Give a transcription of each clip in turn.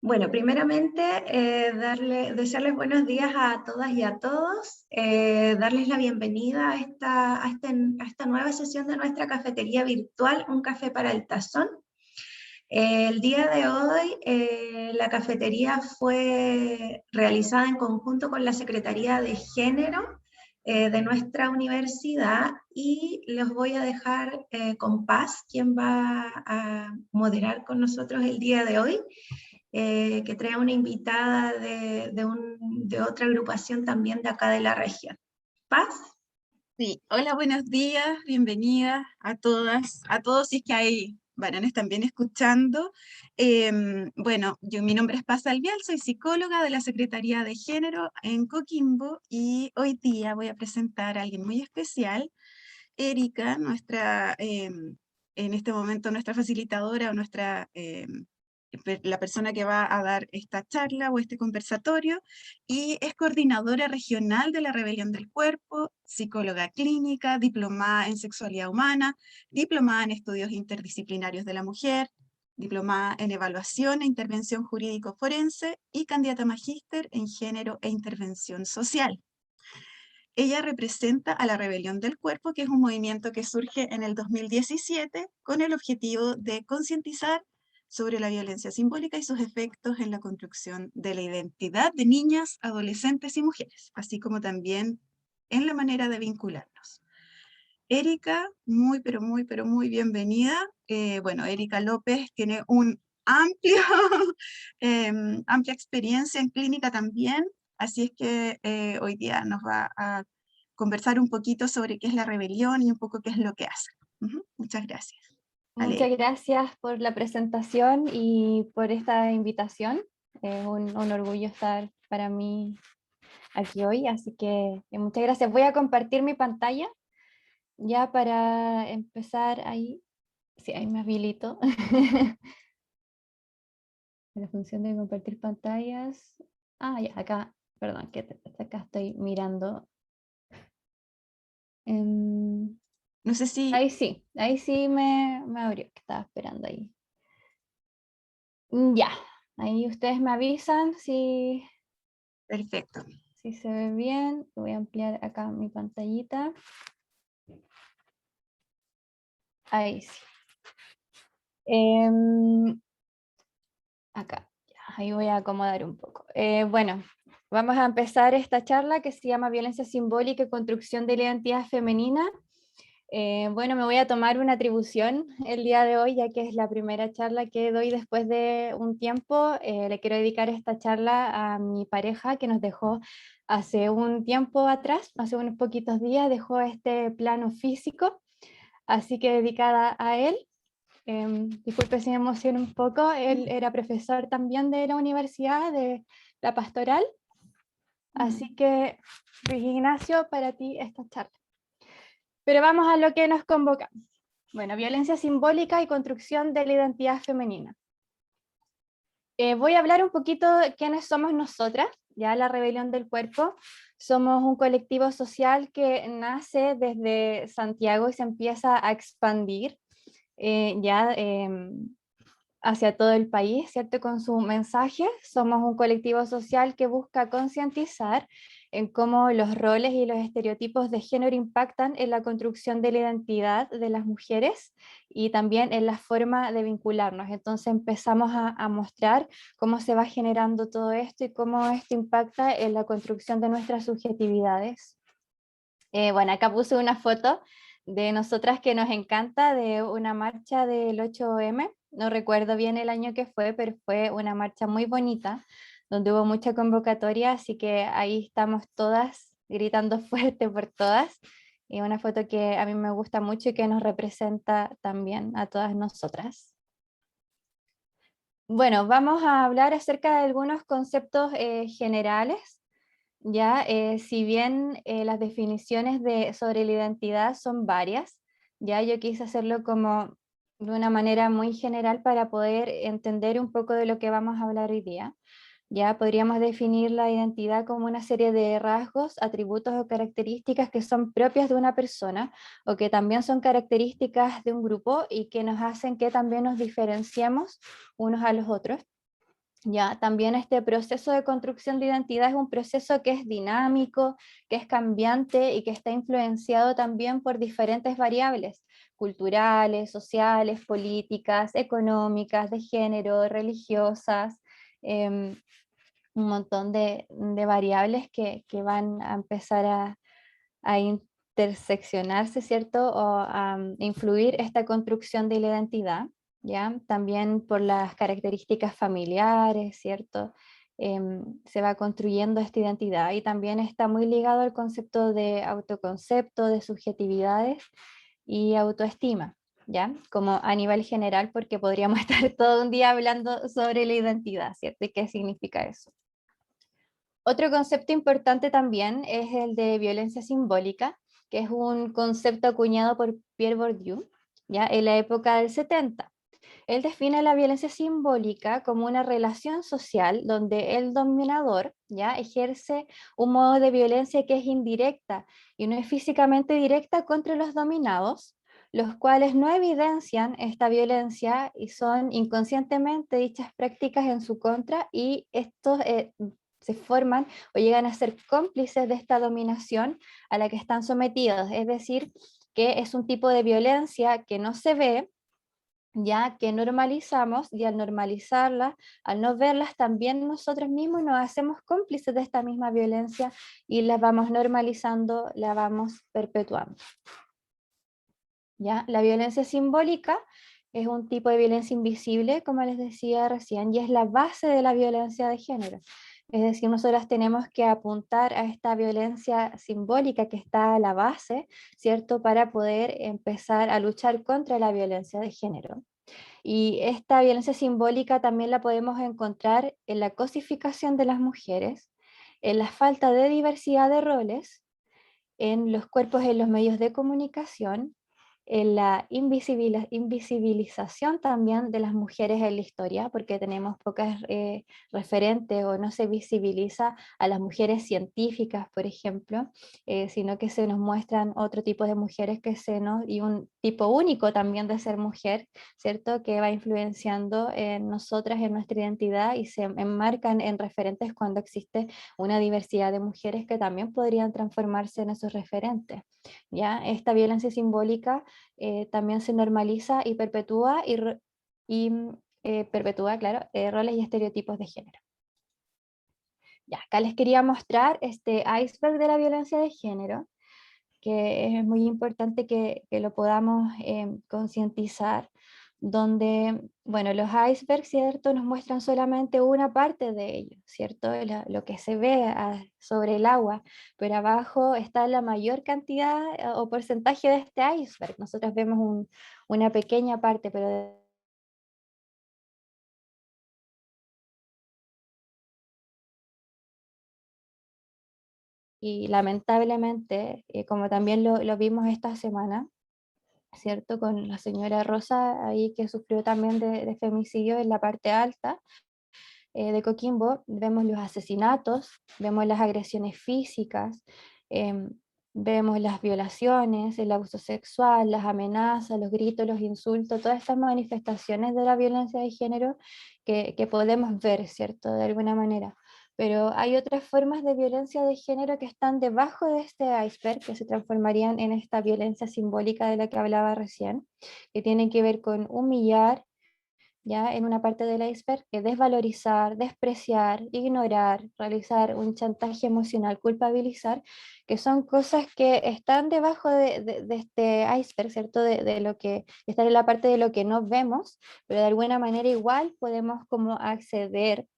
Bueno, primeramente, desearles buenos días a todas y a todos, darles la bienvenida a esta nueva sesión de nuestra cafetería virtual, Un Café para el Tazón. El día de hoy, la cafetería fue realizada en conjunto con la Secretaría de Género de nuestra universidad, y los voy a dejar con Paz, quien va a moderar con nosotros el día de hoy, que trae una invitada de otra agrupación también de acá de la región. Paz. Sí, hola, buenos días, bienvenidas a todas, a todos, si es que hay varones también escuchando. Bueno, mi nombre es Paz Albial, soy psicóloga de la Secretaría de Género en Coquimbo, y hoy día voy a presentar a alguien muy especial, Erika, en este momento nuestra facilitadora o la persona que va a dar esta charla o este conversatorio, y es coordinadora regional de la Rebelión del Cuerpo, psicóloga clínica, diplomada en sexualidad humana, diplomada en estudios interdisciplinarios de la mujer, diplomada en evaluación e intervención jurídico-forense y candidata a magíster en género e intervención social. Ella representa a la Rebelión del Cuerpo, que es un movimiento que surge en el 2017 con el objetivo de concientizar sobre la violencia simbólica y sus efectos en la construcción de la identidad de niñas, adolescentes y mujeres, así como también en la manera de vincularnos. Erika, muy, pero muy bienvenida. Bueno, Erika López tiene un amplio, amplia experiencia en clínica también, así es que hoy día nos va a conversar un poquito sobre qué es la rebelión y un poco qué es lo que hace. Muchas gracias. Dale, Muchas Erika. gracias por la presentación y por esta invitación. Es un orgullo estar para mí aquí hoy, así que muchas gracias. Voy a compartir mi pantalla ya para empezar ahí. Sí, ahí me habilito. La función de compartir pantallas. Ah, ya, acá, perdón, que acá estoy mirando. Em, No sé si... ahí sí me abrió, que estaba esperando ahí. Ya, ahí ustedes me avisan Perfecto. si se ve bien. Voy a ampliar acá mi pantallita. Ahí sí. Acá, ya, ahí voy a acomodar un poco. Bueno, vamos a empezar esta charla que se llama Violencia Simbólica y Construcción de la Identidad Femenina. Bueno, me voy a tomar una atribución el día de hoy, ya que es la primera charla que doy después de un tiempo. Le quiero dedicar esta charla a mi pareja, que nos dejó hace un tiempo atrás, hace unos poquitos días, dejó este plano físico, así que dedicada a él. Disculpe si me emociono un poco. Él era profesor también de la Universidad de la Pastoral, así que Luis Ignacio, para ti esta charla. Pero vamos a lo que nos convoca. Bueno, violencia simbólica y construcción de la identidad femenina. Voy a hablar un poquito de quiénes somos nosotras, ya la Rebelión del Cuerpo. Somos un colectivo social que nace desde Santiago y se empieza a expandir hacia todo el país, ¿cierto? Con su mensaje. Somos un colectivo social que busca concientizar en cómo los roles y los estereotipos de género impactan en la construcción de la identidad de las mujeres y también en la forma de vincularnos. Entonces empezamos a mostrar cómo se va generando todo esto y cómo esto impacta en la construcción de nuestras subjetividades. Bueno, acá puse una foto de nosotras que nos encanta, de una marcha del 8M. No recuerdo bien el año que fue, pero fue una marcha muy bonita, donde hubo mucha convocatoria, así que ahí estamos todas gritando fuerte por todas. Y una foto que a mí me gusta mucho y que nos representa también a todas nosotras. Bueno, vamos a hablar acerca de algunos conceptos generales. Ya, si bien las definiciones sobre la identidad son varias, ya yo quise hacerlo como de una manera muy general para poder entender un poco de lo que vamos a hablar hoy día. Ya podríamos definir la identidad como una serie de rasgos, atributos o características que son propias de una persona o que también son características de un grupo y que nos hacen que también nos diferenciemos unos a los otros. Ya, también este proceso de construcción de identidad es un proceso que es dinámico, que es cambiante y que está influenciado también por diferentes variables culturales, sociales, políticas, económicas, de género, religiosas, em, un montón de variables que van a empezar a interseccionarse, ¿cierto? O a influir esta construcción de la identidad, ¿ya? También por las características familiares, ¿cierto? Se va construyendo esta identidad y también está muy ligado al concepto de autoconcepto, de subjetividades y autoestima, ¿ya? Como a nivel general, porque podríamos estar todo un día hablando sobre la identidad, ¿cierto? ¿Y qué significa eso? Otro concepto importante también es el de violencia simbólica, que es un concepto acuñado por Pierre Bourdieu, ¿ya? En la época del 70. Él define la violencia simbólica como una relación social donde el dominador, ¿ya?, ejerce un modo de violencia que es indirecta y no es físicamente directa contra los dominados, los cuales no evidencian esta violencia y son inconscientemente dichas prácticas en su contra, y estos se forman o llegan a ser cómplices de esta dominación a la que están sometidos. Es decir, que es un tipo de violencia que no se ve, ya que normalizamos, y al normalizarlas, al no verlas, también nosotros mismos nos hacemos cómplices de esta misma violencia y la vamos normalizando, la vamos perpetuando. ¿Ya? La violencia simbólica es un tipo de violencia invisible, como les decía recién, y es la base de la violencia de género. Es decir, nosotras tenemos que apuntar a esta violencia simbólica que está a la base, ¿cierto?, para poder empezar a luchar contra la violencia de género. Y esta violencia simbólica también la podemos encontrar en la cosificación de las mujeres, en la falta de diversidad de roles, en los cuerpos en los medios de comunicación, en la invisibilización también de las mujeres en la historia, porque tenemos pocas referentes o no se visibiliza a las mujeres científicas, por ejemplo, sino que se nos muestran otro tipo de mujeres y un tipo único también de ser mujer, ¿cierto?, que va influenciando en nosotras, en nuestra identidad, y se enmarcan en referentes cuando existe una diversidad de mujeres que también podrían transformarse en esos referentes. ¿Ya? Esta violencia simbólica también se normaliza y perpetúa, perpetúa, claro, roles y estereotipos de género. Ya, acá les quería mostrar este iceberg de la violencia de género, que es muy importante que lo podamos concientizar, donde, bueno, los icebergs, ¿cierto?, nos muestran solamente una parte de ellos, ¿cierto?, lo que se ve sobre el agua, pero abajo está la mayor cantidad o porcentaje de este iceberg. Nosotros vemos una pequeña parte, pero y lamentablemente, como también lo vimos esta semana, ¿cierto? Con la señora Rosa ahí, que sufrió también de femicidio en la parte alta de Coquimbo, vemos los asesinatos, vemos las agresiones físicas, em, vemos las violaciones, el abuso sexual, las amenazas, los gritos, los insultos, todas estas manifestaciones de la violencia de género que podemos ver, ¿cierto? De alguna manera. Pero hay otras formas de violencia de género que están debajo de este iceberg, que se transformarían en esta violencia simbólica de la que hablaba recién, que tienen que ver con humillar, ya en una parte del iceberg, que desvalorizar, despreciar, ignorar, realizar un chantaje emocional, culpabilizar, que son cosas que están debajo de este iceberg, ¿cierto? De lo que está en la parte de lo que no vemos, pero de alguna manera igual podemos como acceder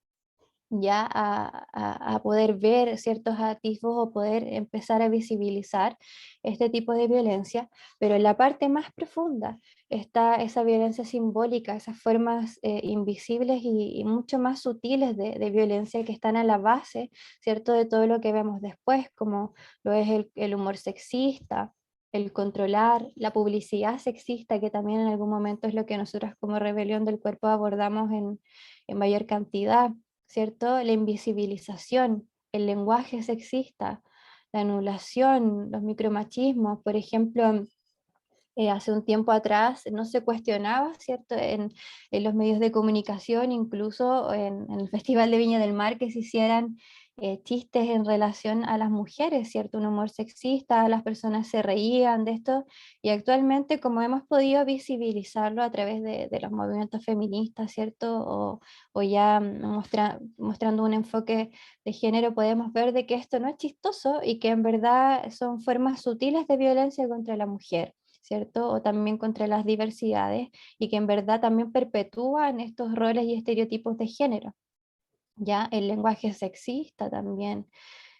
ya a poder ver ciertos atisbos o poder empezar a visibilizar este tipo de violencia, pero en la parte más profunda está esa violencia simbólica, esas formas invisibles y mucho más sutiles de violencia que están a la base, ¿cierto?, de todo lo que vemos después, como lo es el humor sexista, el controlar, la publicidad sexista, que también en algún momento es lo que nosotros como Rebelión del Cuerpo abordamos en mayor cantidad, ¿cierto? La invisibilización, el lenguaje sexista, la anulación, los micromachismos, por ejemplo, Hace un tiempo atrás no se cuestionaba, ¿cierto? En los medios de comunicación, incluso en el Festival de Viña del Mar, que se hicieran chistes en relación a las mujeres, ¿cierto? Un humor sexista, las personas se reían de esto, y actualmente, como hemos podido visibilizarlo a través de los movimientos feministas, ¿cierto? O ya mostrando un enfoque de género, podemos ver de que esto no es chistoso y que en verdad son formas sutiles de violencia contra la mujer, ¿cierto? O también contra las diversidades, y que en verdad también perpetúan estos roles y estereotipos de género. Ya el lenguaje sexista también,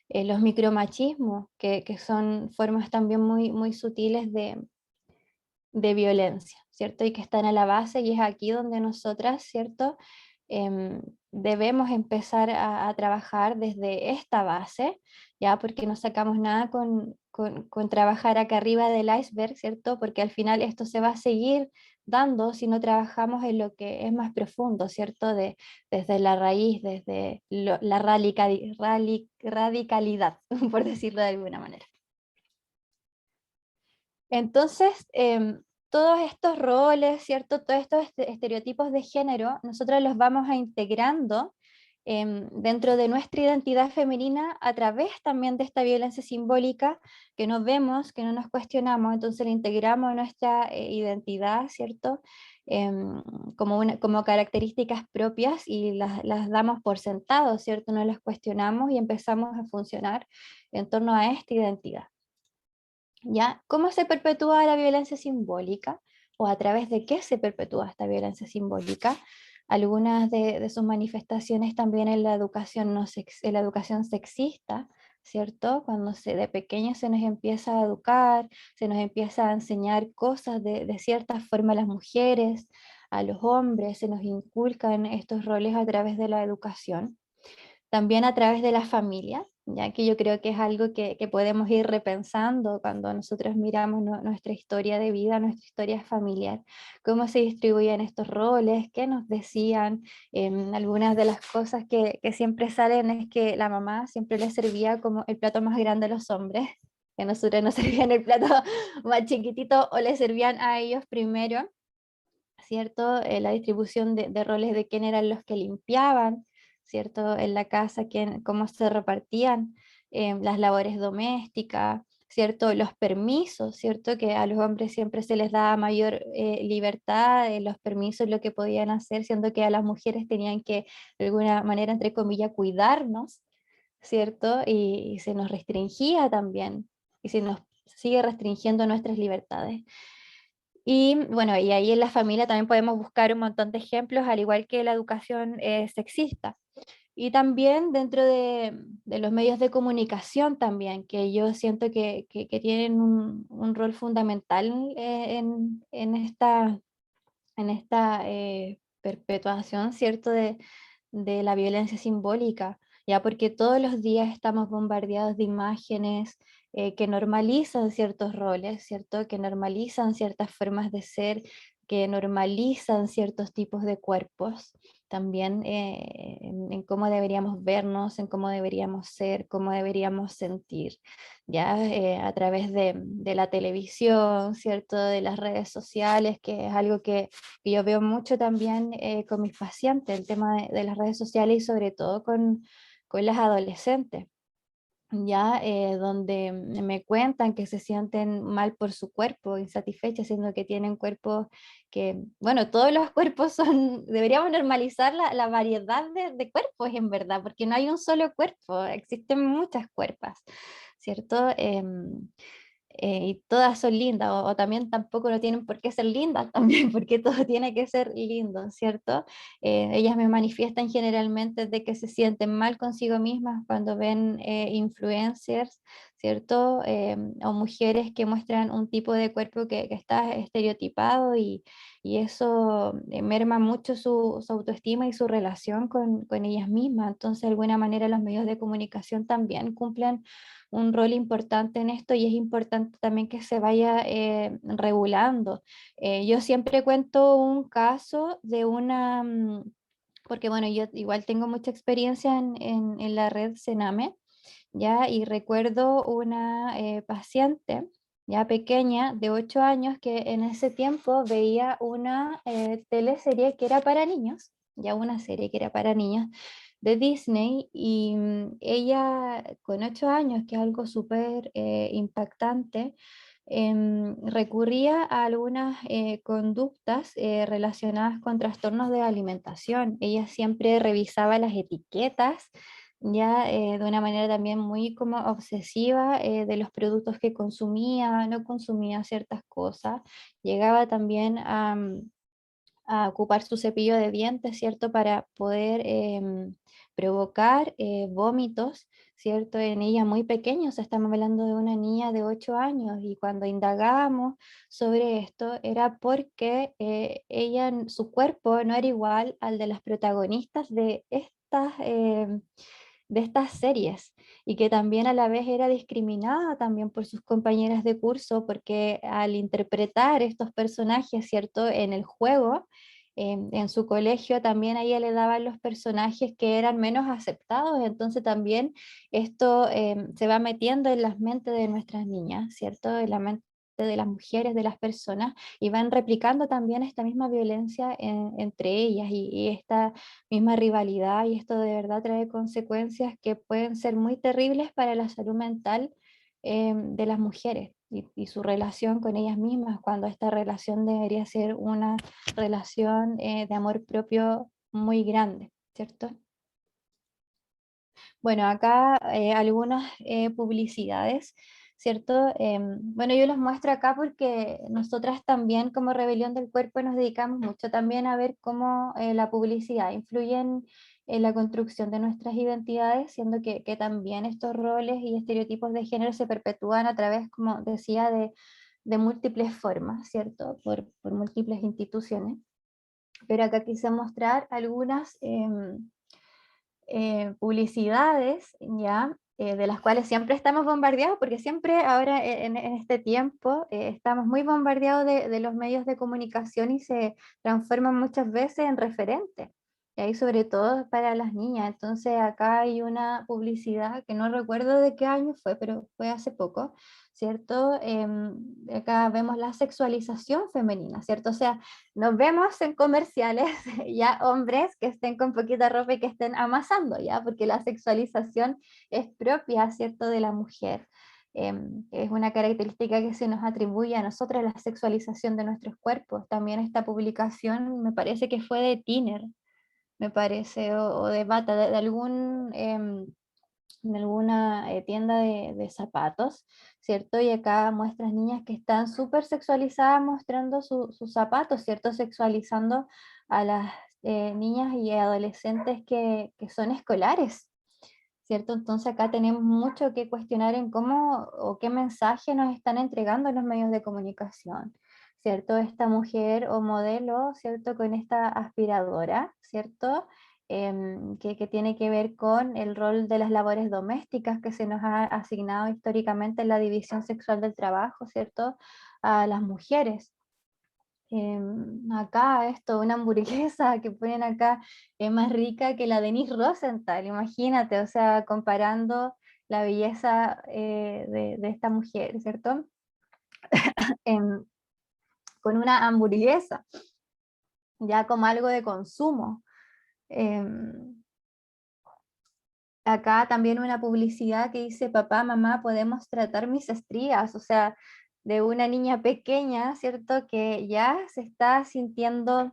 los micromachismos, que son formas también muy sutiles de violencia, ¿cierto? Y que están a la base, y es aquí donde nosotras, ¿cierto? Debemos empezar a trabajar desde esta base, ya, porque no sacamos nada con trabajar acá arriba del iceberg, ¿cierto? Porque al final esto se va a seguir dando si no trabajamos en lo que es más profundo, ¿cierto? Desde la raíz, desde la radicalidad, por decirlo de alguna manera. Entonces, todos estos roles, ¿cierto? Todos estos estereotipos de género, nosotros los vamos a integrando dentro de nuestra identidad femenina a través también de esta violencia simbólica que no vemos, que no nos cuestionamos, entonces la integramos en nuestra identidad, ¿cierto? Como características propias, y las damos por sentado, ¿cierto? No las cuestionamos y empezamos a funcionar en torno a esta identidad. ¿Ya? ¿Cómo se perpetúa la violencia simbólica? ¿O a través de qué se perpetúa esta violencia simbólica? Algunas de sus manifestaciones también en la educación, en la educación sexista, ¿cierto? Cuando de pequeños se nos empieza a educar, se nos empieza a enseñar cosas de cierta forma a las mujeres, a los hombres, se nos inculcan estos roles a través de la educación. También a través de la familia, ya que yo creo que es algo que podemos ir repensando cuando nosotros miramos nuestra historia de vida, nuestra historia familiar, cómo se distribuían estos roles, qué nos decían. Algunas de las cosas que siempre salen es que la mamá siempre le servía como el plato más grande a los hombres, que nosotros nos servían el plato más chiquitito o le servían a ellos primero, ¿cierto? La distribución de roles de quién eran los que limpiaban, ¿cierto? En la casa, cómo se repartían las labores domésticas, ¿cierto? Los permisos, ¿cierto? Que a los hombres siempre se les daba mayor libertad en los permisos, lo que podían hacer, siendo que a las mujeres tenían que, de alguna manera, entre comillas, cuidarnos, ¿cierto? Y se nos restringía también, y se nos sigue restringiendo nuestras libertades. Y bueno, y ahí en la familia también podemos buscar un montón de ejemplos, al igual que la educación sexista. Y también dentro de los medios de comunicación también, que yo siento que tienen un rol fundamental en esta perpetuación, ¿cierto? De la violencia simbólica, ya, porque todos los días estamos bombardeados de imágenes que normalizan ciertos roles, ¿cierto? Que normalizan ciertas formas de ser, que normalizan ciertos tipos de cuerpos, también en cómo deberíamos vernos, en cómo deberíamos ser, cómo deberíamos sentir, ya, a través de la televisión, ¿cierto? De las redes sociales, que es algo que yo veo mucho también con mis pacientes, el tema de las redes sociales, y sobre todo con las adolescentes, ya, donde me cuentan que se sienten mal por su cuerpo, insatisfechas, siendo que tienen cuerpos que, bueno, todos los cuerpos son, deberíamos normalizar la variedad de cuerpos en verdad, porque no hay un solo cuerpo, existen muchas cuerpos, ¿cierto? Y todas son lindas, o también tampoco no tienen por qué ser lindas también, porque todo tiene que ser lindo, ¿cierto? Ellas me manifiestan generalmente de que se sienten mal consigo mismas cuando ven influencers, ¿cierto? O mujeres que muestran un tipo de cuerpo que está estereotipado, y eso merma mucho su autoestima y su relación con ellas mismas. Entonces, de alguna manera, los medios de comunicación también cumplen un rol importante en esto, y es importante también que se vaya regulando. Yo siempre cuento un caso de una, porque bueno, yo igual tengo mucha experiencia en la red Sename, ¿ya? Y recuerdo una paciente, ya pequeña, de 8 años, que en ese tiempo veía una teleserie que era para niños, ya una serie que era para niños de Disney, y ella con 8 años, que es algo súper impactante, recurría a algunas conductas relacionadas con trastornos de alimentación. Ella siempre revisaba las etiquetas, ya de una manera también muy como obsesiva de los productos que consumía, no consumía ciertas cosas. Llegaba también a ocupar su cepillo de dientes, ¿cierto? Para poder provocar vómitos, ¿cierto? En ella muy pequeños, estamos hablando de una niña de 8 años, y cuando indagamos sobre esto era porque ella, su cuerpo no era igual al de las protagonistas de estas series, y que también a la vez era discriminada también por sus compañeras de curso, porque al interpretar estos personajes, ¿cierto? En el juego, en su colegio también a ella le daban los personajes que eran menos aceptados, entonces también esto se va metiendo en las mentes de nuestras niñas, ¿cierto? En la mente de las mujeres, de las personas, y van replicando también esta misma violencia entre ellas, y esta misma rivalidad, y esto de verdad trae consecuencias que pueden ser muy terribles para la salud mental de las mujeres y su relación con ellas mismas, cuando esta relación debería ser una relación de amor propio muy grande, ¿cierto? Bueno, acá algunas publicidades, ¿cierto? Bueno, yo los muestro acá porque nosotras también como Rebelión del Cuerpo nos dedicamos mucho también a ver cómo la publicidad influye en la construcción de nuestras identidades, siendo que también estos roles y estereotipos de género se perpetúan a través, como decía, de múltiples formas, ¿cierto? Por múltiples instituciones. Pero acá quise mostrar algunas publicidades, ¿ya? De las cuales siempre estamos bombardeados, porque siempre ahora en este tiempo estamos muy bombardeados de los medios de comunicación, y se transforman muchas veces en referentes, y ahí sobre todo para las niñas. Entonces acá hay una publicidad que no recuerdo de qué año fue, pero fue hace poco, ¿cierto? Acá vemos la sexualización femenina, ¿cierto? O sea, nos vemos en comerciales ya hombres que estén con poquita ropa y que estén amasando, ya, porque la sexualización es propia, ¿cierto?, de la mujer. Es una característica que se nos atribuye a nosotras, la sexualización de nuestros cuerpos. También esta publicación me parece que fue de Tiner, me parece, o de Bata, de algún en alguna tienda de zapatos, ¿cierto? Y acá muestras niñas que están súper sexualizadas mostrando sus zapatos, ¿cierto? Sexualizando a las niñas y adolescentes que son escolares, ¿cierto? Entonces acá tenemos mucho que cuestionar en cómo o qué mensaje nos están entregando los medios de comunicación, ¿cierto? Esta mujer o modelo, ¿cierto? Con esta aspiradora, ¿cierto? Que tiene que ver con el rol de las labores domésticas que se nos ha asignado históricamente en la división sexual del trabajo, ¿cierto? A las mujeres. Acá esto, una hamburguesa que ponen acá es más rica que la de Denise Rosenthal, imagínate, o sea, comparando la belleza de esta mujer, ¿cierto? Em, con una hamburguesa, ya como algo de consumo. Em, Acá también una publicidad que dice, papá, mamá, podemos tratar mis estrías, o sea, de una niña pequeña, ¿cierto? Que ya se está sintiendo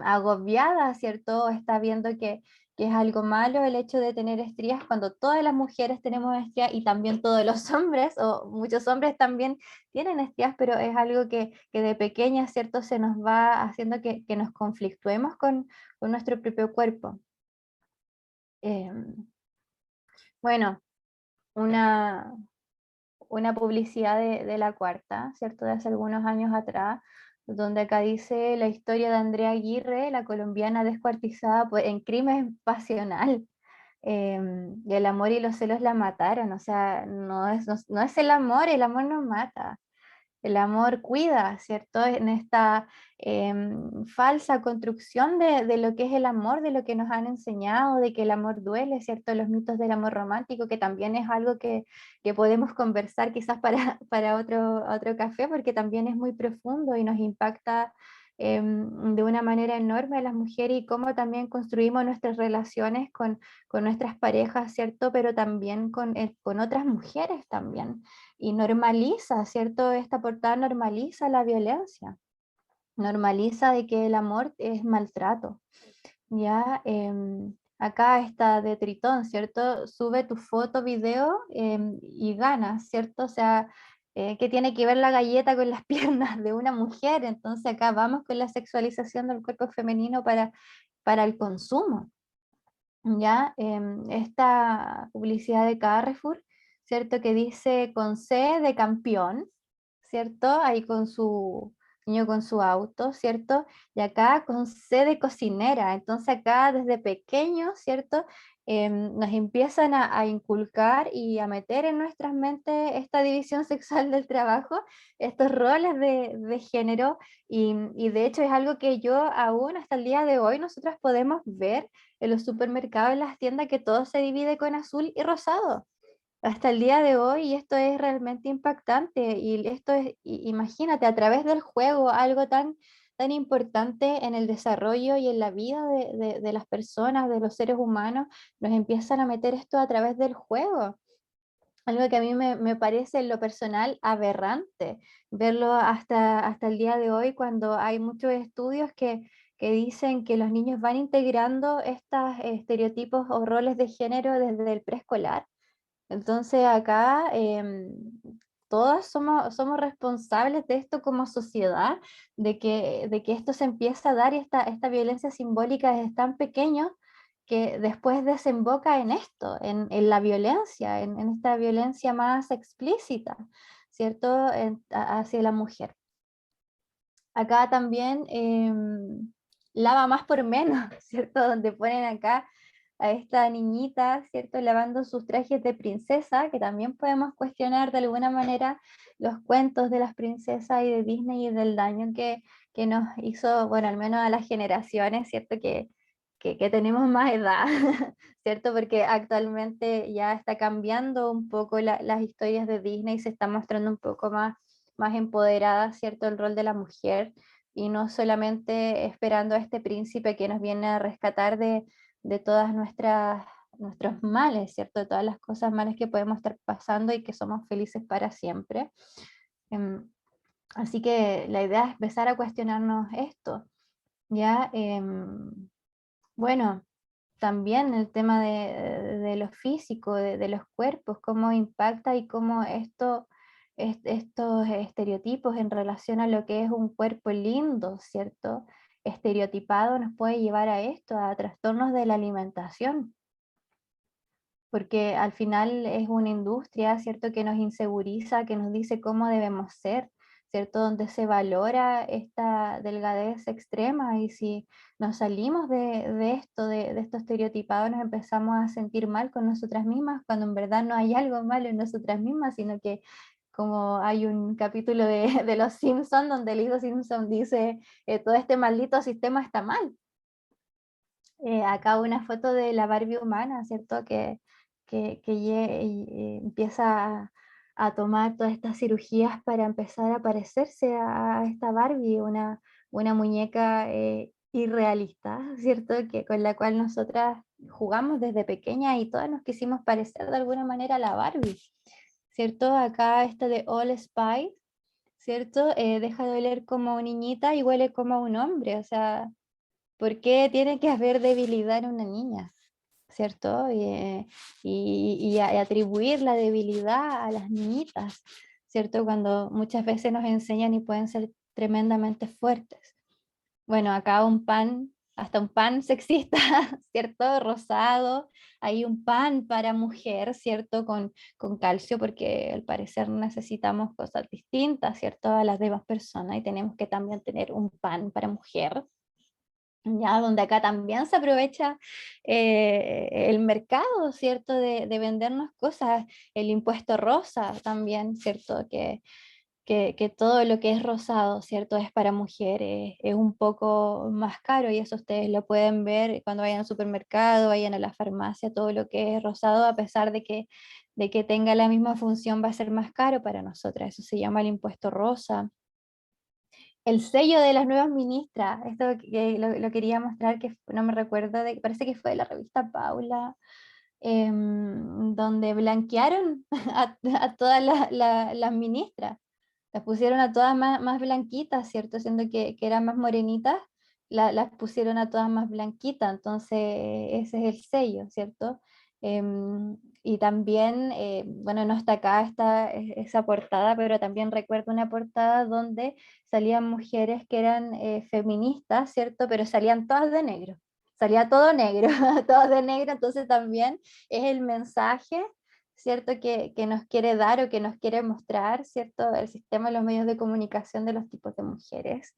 agobiada, ¿cierto? Está viendo que es algo malo el hecho de tener estrías, cuando todas las mujeres tenemos estrías, y también todos los hombres, o muchos hombres también tienen estrías, pero es algo que de pequeña, ¿cierto? Se nos va haciendo que nos conflictuemos con nuestro propio cuerpo. Em, bueno, una, una publicidad de La Cuarta, ¿cierto? De hace algunos años atrás, donde acá dice la historia de Andrea Aguirre, la colombiana descuartizada en crimen pasional. Y el amor y los celos la mataron, o sea, no es el amor no mata. El amor cuida, ¿cierto? En esta falsa construcción de lo que es el amor, de lo que nos han enseñado, de que el amor duele, ¿cierto? Los mitos del amor romántico, que también es algo que podemos conversar quizás para otro café, porque también es muy profundo y nos impacta de una manera enorme a las mujeres y cómo también construimos nuestras relaciones con nuestras parejas, ¿cierto? Pero también con otras mujeres también. Y normaliza, ¿cierto? Esta portada normaliza la violencia, normaliza de que el amor es maltrato, ¿ya? Acá está de Tritón, ¿cierto? Sube tu foto, video y ganas, ¿cierto? O sea, ¿qué tiene que ver la galleta con las piernas de una mujer? Entonces acá vamos con la sexualización del cuerpo femenino para el consumo, ¿ya? Esta publicidad de Carrefour, ¿cierto? Que dice con C de campeón, ¿cierto? Ahí con su niño con su auto, ¿cierto? Y acá con C de cocinera. Entonces acá desde pequeños, ¿cierto? Nos empiezan a inculcar y a meter en nuestras mentes esta división sexual del trabajo, estos roles de género, y de hecho es algo que yo aún hasta el día de hoy nosotras podemos ver en los supermercados, en las tiendas, que todo se divide con azul y rosado hasta el día de hoy, y esto es realmente impactante. Y esto es, imagínate, a través del juego, algo tan importante en el desarrollo y en la vida de las personas, de los seres humanos, nos empiezan a meter esto a través del juego. Algo que a mí me parece en lo personal aberrante, verlo hasta el día de hoy, cuando hay muchos estudios que dicen que los niños van integrando estos estereotipos o roles de género desde el preescolar. Entonces acá todas somos responsables de esto como sociedad, de que esto se empieza a dar, y esta violencia simbólica desde tan pequeño que después desemboca en esto, en la violencia, en esta violencia más explícita, ¿cierto? Hacia la mujer. Acá también lava más por menos, ¿cierto? Donde ponen acá a esta niñita, ¿cierto? Lavando sus trajes de princesa, que también podemos cuestionar de alguna manera los cuentos de las princesas y de Disney y del daño que nos hizo, bueno, al menos a las generaciones, ¿cierto? Que tenemos más edad, ¿cierto? Porque actualmente ya está cambiando un poco las historias de Disney, se está mostrando un poco más empoderada, ¿cierto? El rol de la mujer, y no solamente esperando a este príncipe que nos viene a rescatar de todas nuestros males, ¿cierto? De todas las cosas malas que podemos estar pasando y que somos felices para siempre. Em, Así que la idea es empezar a cuestionarnos esto, ¿ya? Bueno, también el tema de lo físico, de los cuerpos, cómo impacta y cómo estos estereotipos en relación a lo que es un cuerpo lindo, ¿cierto? Estereotipado nos puede llevar a esto, a trastornos de la alimentación, porque al final es una industria, ¿cierto?, que nos inseguriza, que nos dice cómo debemos ser, ¿cierto?, donde se valora esta delgadez extrema, y si nos salimos de esto, de esto estereotipado, nos empezamos a sentir mal con nosotras mismas, cuando en verdad no hay algo malo en nosotras mismas, sino que, como hay un capítulo de Los Simpsons donde Lisa Simpson dice, todo este maldito sistema está mal. Acá una foto de la Barbie humana, ¿cierto? Que empieza a tomar todas estas cirugías para empezar a parecerse a esta Barbie, una muñeca irrealista, ¿cierto? Con la cual nosotras jugamos desde pequeña y todas nos quisimos parecer de alguna manera a la Barbie, ¿cierto? Acá esta de All Spice, ¿cierto? Deja de oler como niñita y huele como un hombre, o sea, ¿por qué tiene que haber debilidad en una niña? ¿Cierto? Y atribuir la debilidad a las niñitas, ¿cierto? Cuando muchas veces nos enseñan y pueden ser tremendamente fuertes. Bueno, acá hasta un pan sexista, ¿cierto? Rosado, hay un pan para mujer, ¿cierto? Con calcio, porque al parecer necesitamos cosas distintas, ¿cierto? A las demás personas, y tenemos que también tener un pan para mujer, ya, donde acá también se aprovecha el mercado, ¿cierto? De vendernos cosas, el impuesto rosa también, ¿cierto? Que que todo lo que es rosado, ¿cierto? Es para mujeres, es un poco más caro y eso ustedes lo pueden ver cuando vayan al supermercado, vayan a la farmacia, todo lo que es rosado, a pesar de que tenga la misma función, va a ser más caro para nosotras. Eso se llama el impuesto rosa. El sello de las nuevas ministras, esto que lo quería mostrar, que no me recuerdo, parece que fue de la revista Paula, donde blanquearon a todas las ministras, las pusieron a todas más blanquitas, ¿cierto? Siendo que eran más morenitas, las pusieron a todas más blanquitas, entonces ese es el sello, ¿cierto? Y también, bueno, no está acá esa portada, pero también recuerdo una portada donde salían mujeres que eran feministas, ¿cierto? Pero salían todas de negro, salía todo negro, todo de negro, entonces también es el mensaje, ¿cierto? Que nos quiere dar o que nos quiere mostrar, ¿cierto? El sistema de los medios de comunicación de los tipos de mujeres.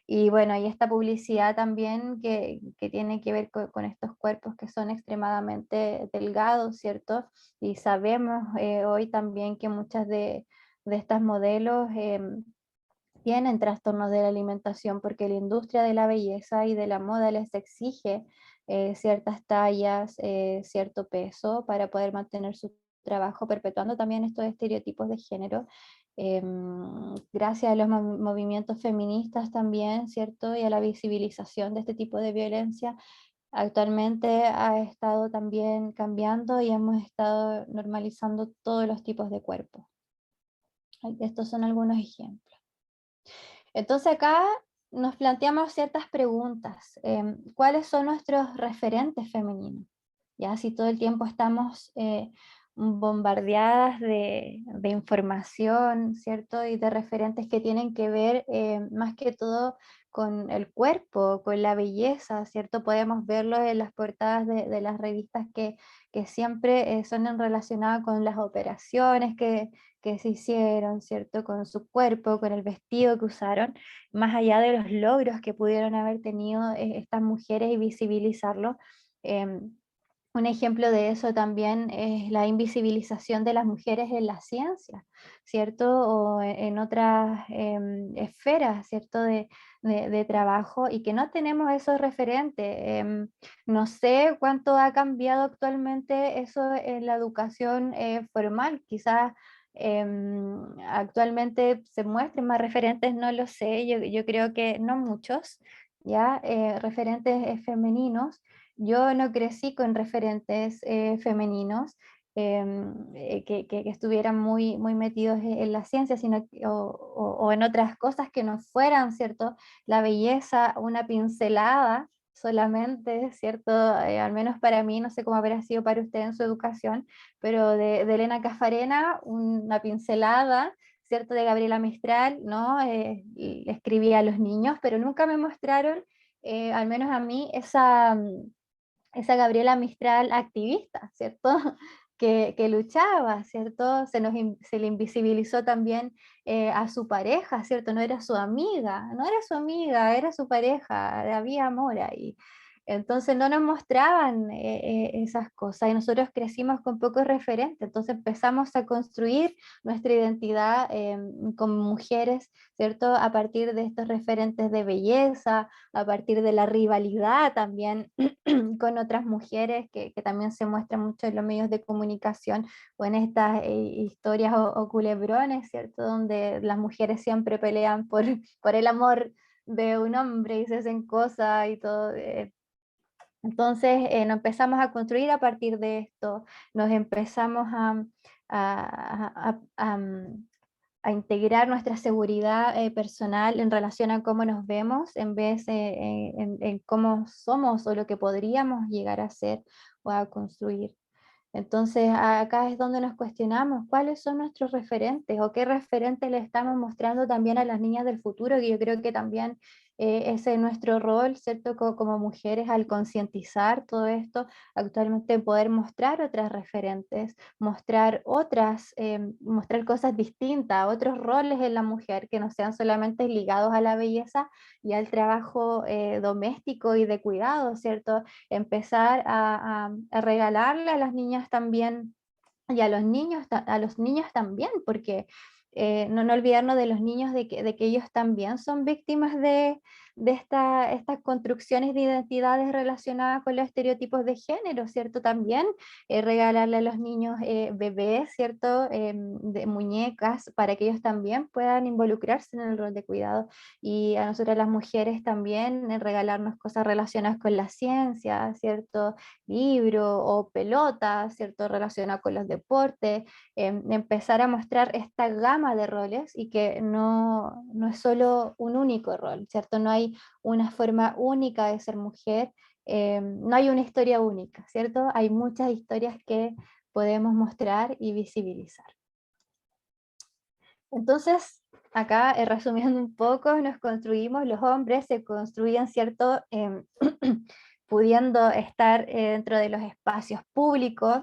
Y bueno, y esta publicidad también que tiene que ver con estos cuerpos que son extremadamente delgados, ¿cierto? Y sabemos hoy también que muchas de estas modelos tienen trastornos de la alimentación porque la industria de la belleza y de la moda les exige ciertas tallas, cierto peso para poder mantener su trabajo, perpetuando también estos estereotipos de género. Gracias a los movimientos feministas también, ¿cierto? Y a la visibilización de este tipo de violencia, actualmente ha estado también cambiando y hemos estado normalizando todos los tipos de cuerpos. Estos son algunos ejemplos. Entonces acá nos planteamos ciertas preguntas. ¿Cuáles son nuestros referentes femeninos? Ya si todo el tiempo estamos bombardeadas de información, ¿cierto? Y de referentes que tienen que ver más que todo con el cuerpo, con la belleza, ¿cierto? Podemos verlo en las portadas de las revistas que siempre son relacionadas con las operaciones que se hicieron, ¿cierto? Con su cuerpo, con el vestido que usaron, más allá de los logros que pudieron haber tenido estas mujeres y visibilizarlo. Un ejemplo de eso también es la invisibilización de las mujeres en la ciencia, ¿cierto? O en otras esferas, ¿cierto? De trabajo y que no tenemos esos referentes. No sé cuánto ha cambiado actualmente eso en la educación formal, quizás actualmente se muestren más referentes, no lo sé, yo creo que no muchos, ¿ya? Referentes femeninos. Yo no crecí con referentes femeninos que estuvieran muy metidos en la ciencia, sino o en otras cosas que no fueran, ¿cierto? La belleza, una pincelada solamente, ¿cierto? Al menos para mí, no sé cómo habrá sido para usted en su educación, pero de Elena Cafarena, una pincelada, ¿cierto? De Gabriela Mistral, ¿no? Y escribía a los niños, pero nunca me mostraron, al menos a mí, esa Gabriela Mistral activista, ¿cierto? Que luchaba, ¿cierto? Se le invisibilizó también a su pareja, ¿cierto? No era su amiga, no era su amiga, era su pareja, había amor ahí. Entonces no nos mostraban esas cosas y nosotros crecimos con pocos referentes, entonces empezamos a construir nuestra identidad como mujeres, ¿cierto? A partir de estos referentes de belleza, a partir de la rivalidad también con otras mujeres que también se muestran mucho en los medios de comunicación o en estas historias o culebrones, ¿cierto? Donde las mujeres siempre pelean por el amor de un hombre y se hacen cosas y todo. Entonces nos empezamos a construir a partir de esto, nos empezamos a integrar nuestra seguridad personal en relación a cómo nos vemos en vez en cómo somos o lo que podríamos llegar a ser o a construir. Entonces acá es donde nos cuestionamos cuáles son nuestros referentes o qué referentes le estamos mostrando también a las niñas del futuro, que yo creo que también ese es nuestro rol, ¿cierto? Como mujeres al concientizar todo esto, actualmente poder mostrar otras referentes, mostrar otras, mostrar cosas distintas, otros roles en la mujer que no sean solamente ligados a la belleza y al trabajo doméstico y de cuidado, ¿cierto? Empezar a regalarle a las niñas también y a los niños también, porque no olvidarnos de los niños, de que ellos también son víctimas de estas construcciones de identidades relacionadas con los estereotipos de género, ¿cierto? También regalarle a los niños bebés, ¿cierto? De muñecas, para que ellos también puedan involucrarse en el rol de cuidado. Y a nosotras las mujeres también regalarnos cosas relacionadas con la ciencia, ¿cierto? Libro o pelota, ¿cierto? Relacionado con los deportes, empezar a mostrar esta gama de roles y que no es solo un único rol, ¿cierto? No hay una forma única de ser mujer, no hay una historia única, ¿cierto? Hay muchas historias que podemos mostrar y visibilizar. Entonces, acá resumiendo un poco, nos construimos, los hombres se construyen, ¿cierto? Pudiendo estar dentro de los espacios públicos,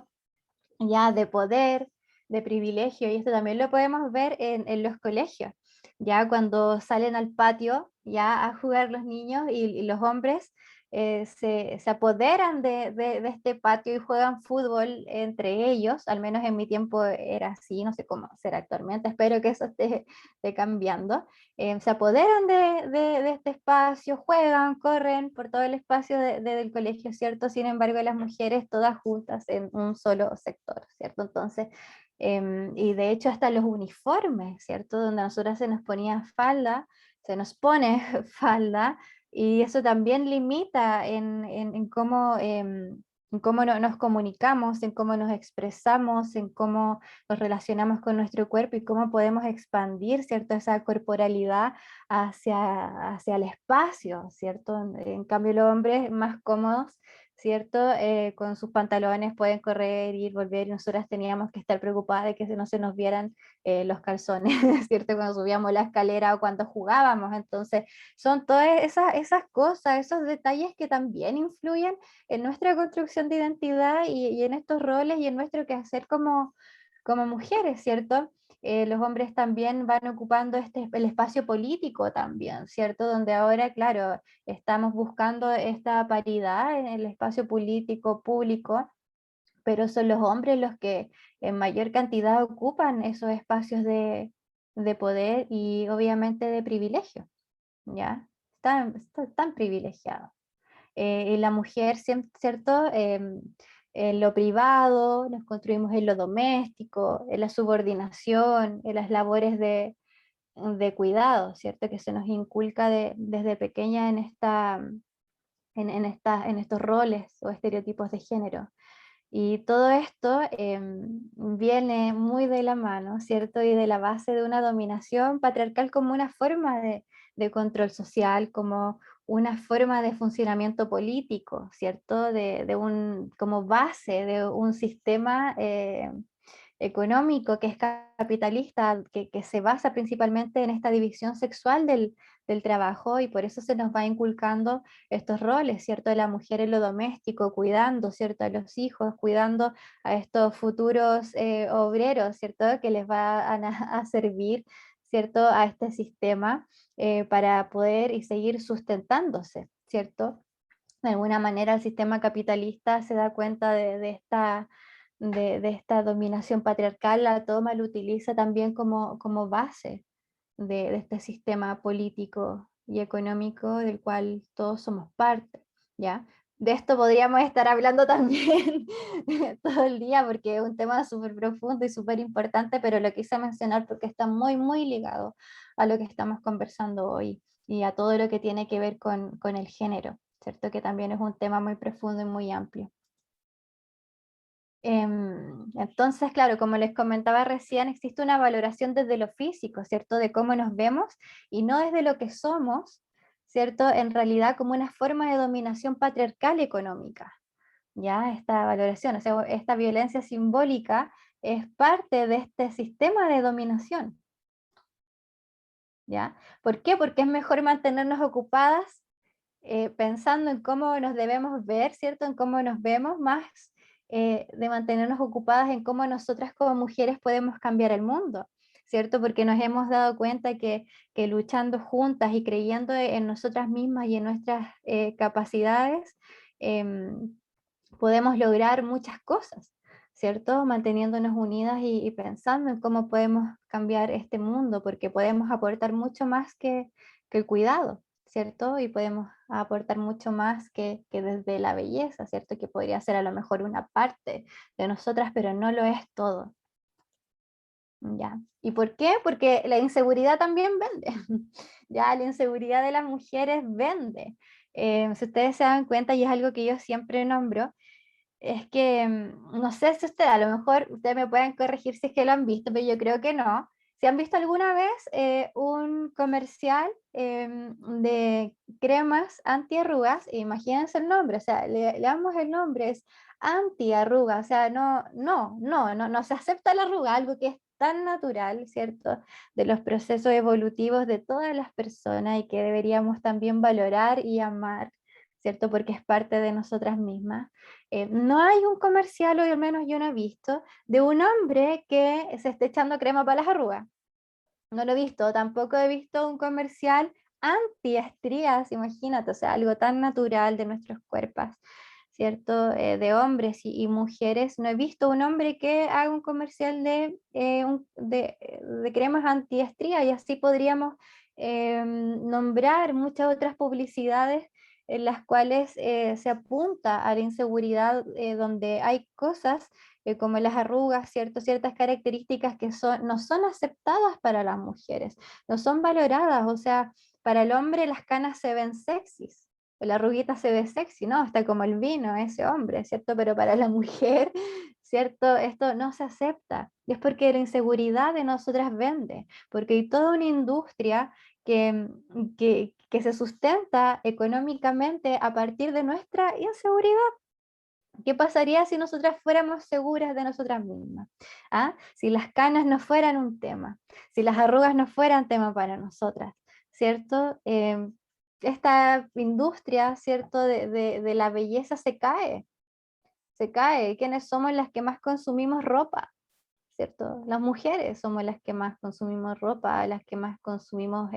ya de poder, de privilegio, y esto también lo podemos ver en los colegios, ya cuando salen al patio ya a jugar los niños y los hombres se apoderan de este patio y juegan fútbol entre ellos, al menos en mi tiempo era así, no sé cómo será actualmente, espero que eso esté cambiando. Se apoderan de este espacio, juegan, corren por todo el espacio del colegio, ¿cierto? Sin embargo, las mujeres todas juntas en un solo sector, ¿cierto? Entonces, y de hecho hasta los uniformes, ¿cierto? Donde a nosotras se nos ponía falda, se nos pone falda, y eso también limita en cómo, en cómo nos comunicamos, en cómo nos expresamos, en cómo nos relacionamos con nuestro cuerpo y cómo podemos expandir, ¿cierto? Esa corporalidad hacia el espacio, ¿cierto? En cambio los hombres más cómodos, ¿cierto? Con sus pantalones pueden correr, ir, volver, y nosotras teníamos que estar preocupadas de que no se nos vieran los calzones, ¿cierto? Cuando subíamos la escalera o cuando jugábamos. Entonces, son todas esas cosas, esos detalles que también influyen en nuestra construcción de identidad y en estos roles y en nuestro quehacer como mujeres, ¿cierto? Los hombres también van ocupando el espacio político también, ¿cierto? Donde ahora, claro, estamos buscando esta paridad en el espacio político público, pero son los hombres los que en mayor cantidad ocupan esos espacios de poder y obviamente de privilegio, ¿ya? Están privilegiados. Y la mujer, ¿cierto? En lo privado, nos construimos en lo doméstico, en la subordinación, en las labores de cuidado, ¿cierto? Que se nos inculca desde pequeña en estos roles o estereotipos de género. Y todo esto viene muy de la mano, ¿cierto? Y de la base de una dominación patriarcal como una forma de control social, como una forma de funcionamiento político, ¿cierto? Como base de un sistema económico que es capitalista, que se basa principalmente en esta división sexual del trabajo, y por eso se nos va inculcando estos roles, ¿cierto? De la mujer en lo doméstico, cuidando, ¿cierto? A los hijos, cuidando a estos futuros obreros, ¿cierto? Que les va a servir, ¿cierto? A este sistema para poder y seguir sustentándose, ¿cierto? De alguna manera el sistema capitalista se da cuenta de esta dominación patriarcal, la toma, la utiliza también como base de este sistema político y económico del cual todos somos parte, ¿ya? De esto podríamos estar hablando también todo el día porque es un tema súper profundo y súper importante, pero lo quise mencionar porque está muy, muy ligado a lo que estamos conversando hoy y a todo lo que tiene que ver con el género, ¿cierto? Que también es un tema muy profundo y muy amplio. Entonces, claro, como les comentaba recién, existe una valoración desde lo físico, ¿cierto? De cómo nos vemos y no desde lo que somos, ¿cierto? En realidad como una forma de dominación patriarcal económica, ¿ya? Esta valoración, o sea, esta violencia simbólica es parte de este sistema de dominación, ¿ya? ¿Por qué? Porque es mejor mantenernos ocupadas pensando en cómo nos debemos ver, ¿cierto? En cómo nos vemos, más de mantenernos ocupadas en cómo nosotras como mujeres podemos cambiar el mundo, ¿cierto? Porque nos hemos dado cuenta que luchando juntas y creyendo en nosotras mismas y en nuestras capacidades, podemos lograr muchas cosas, ¿cierto? Manteniéndonos unidas y pensando en cómo podemos cambiar este mundo, porque podemos aportar mucho más que el cuidado, ¿cierto? Y podemos aportar mucho más que desde la belleza, ¿cierto? Que podría ser a lo mejor una parte de nosotras, pero no lo es todo. ¿Ya? ¿Y por qué? Porque la inseguridad también vende. Ya, la inseguridad de las mujeres vende. Si ustedes se dan cuenta, y es algo que yo siempre nombro, es que, no sé si ustedes, a lo mejor ustedes me pueden corregir si es que lo han visto, pero yo creo que no. Si han visto alguna vez un comercial de cremas antiarrugas, imagínense el nombre, o sea, le damos el nombre, es antiarruga, o sea, no se acepta la arruga, algo que es tan natural, ¿cierto? De los procesos evolutivos de todas las personas y que deberíamos también valorar y amar, ¿cierto? Porque es parte de nosotras mismas. No hay un comercial, o al menos yo no he visto, de un hombre que se esté echando crema para las arrugas. No lo he visto, tampoco he visto un comercial anti-estrías, imagínate, o sea, algo tan natural de nuestros cuerpos, ¿cierto? De hombres y mujeres. No he visto un hombre que haga un comercial de cremas anti-estrías, y así podríamos nombrar muchas otras publicidades en las cuales se apunta a la inseguridad, donde hay cosas como las arrugas, ¿cierto? Ciertas características que no son aceptadas para las mujeres, no son valoradas, o sea, para el hombre las canas se ven sexys, la arruguita se ve sexy, ¿no? Está como el vino, ese hombre, ¿cierto? Pero para la mujer, ¿cierto? Esto no se acepta. Y es porque la inseguridad de nosotras vende, porque hay toda una industria que se sustenta económicamente a partir de nuestra inseguridad. ¿Qué pasaría si nosotras fuéramos seguras de nosotras mismas? ¿Ah? Si las canas no fueran un tema, si las arrugas no fueran tema para nosotras, ¿cierto? Esta industria, ¿cierto? De la belleza se cae, se cae. ¿Quiénes somos las que más consumimos ropa? ¿Cierto? Las mujeres somos las que más consumimos ropa, las que más consumimos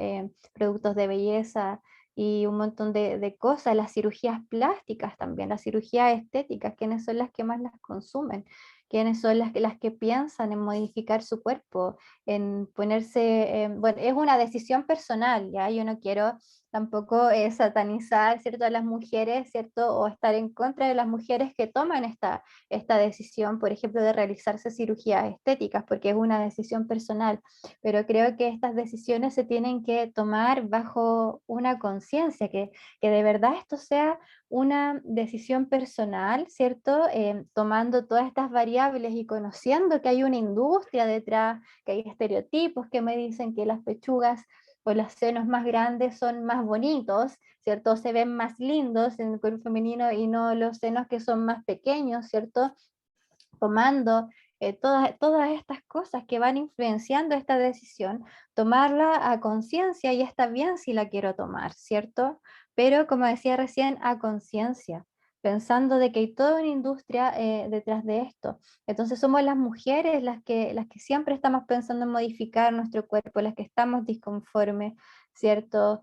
productos de belleza y un montón de cosas, las cirugías plásticas también, las cirugías estéticas, ¿quiénes son las que más las consumen? ¿Quiénes son las que piensan en modificar su cuerpo, en ponerse, bueno, es una decisión personal, ¿ya? Yo no quiero tampoco satanizar, ¿cierto?, a las mujeres, ¿cierto?, o estar en contra de las mujeres que toman esta decisión, por ejemplo, de realizarse cirugías estéticas, porque es una decisión personal, pero creo que estas decisiones se tienen que tomar bajo una conciencia, que de verdad esto sea una decisión personal, ¿cierto? Tomando todas estas variables y conociendo que hay una industria detrás, que hay estereotipos que me dicen que las pechugas o los senos más grandes son más bonitos, ¿cierto? Se ven más lindos en el cuerpo femenino y no los senos que son más pequeños, ¿cierto? Tomando todas estas cosas que van influenciando esta decisión, tomarla a conciencia, y está bien si la quiero tomar, ¿cierto? Pero como decía recién, a conciencia, pensando de que hay toda una industria detrás de esto. Entonces somos las mujeres las que siempre estamos pensando en modificar nuestro cuerpo, las que estamos disconformes, ¿cierto?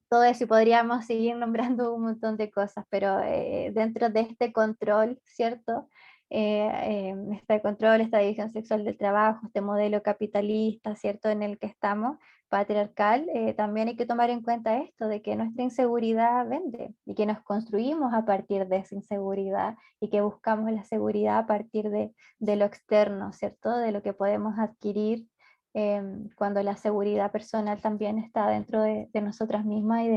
Todo eso, y podríamos seguir nombrando un montón de cosas, pero dentro de este control, ¿cierto? Este control, esta división sexual del trabajo, este modelo capitalista, ¿cierto?, en el que estamos, patriarcal, también hay que tomar en cuenta esto, de que nuestra inseguridad vende, y que nos construimos a partir de esa inseguridad, y que buscamos la seguridad a partir de lo externo, ¿cierto?, de lo que podemos adquirir, cuando la seguridad personal también está dentro de nosotras mismas y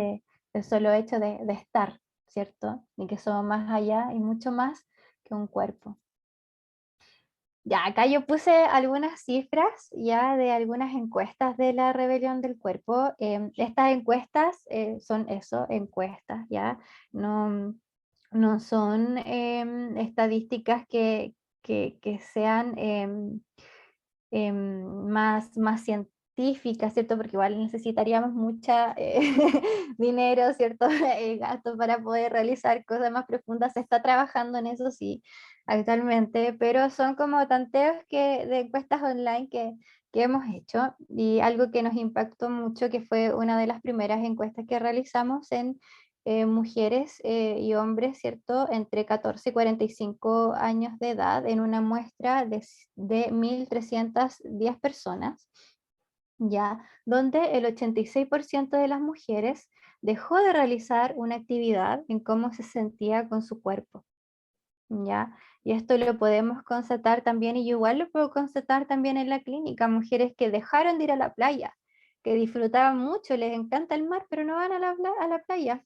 del solo hecho de estar, ¿cierto? Y que somos más allá y mucho más que un cuerpo. Ya, acá yo puse algunas cifras ya de algunas encuestas de la rebelión del cuerpo. Estas encuestas son eso, encuestas, ¿ya? No, no son estadísticas que sean más científicas, ¿cierto? Porque igual necesitaríamos mucha dinero, ¿cierto? Gasto para poder realizar cosas más profundas. Se está trabajando en eso, sí, actualmente, pero son como tanteos de encuestas online que hemos hecho, y algo que nos impactó mucho, que fue una de las primeras encuestas que realizamos mujeres y hombres, ¿cierto?, entre 14 y 45 años de edad en una muestra de 1.310 personas, ya, donde el 86% de las mujeres dejó de realizar una actividad en cómo se sentía con su cuerpo, ¿ya? Y esto lo podemos constatar también, y yo igual lo puedo constatar también en la clínica, mujeres que dejaron de ir a la playa, que disfrutaban mucho, les encanta el mar, pero no van a a la playa,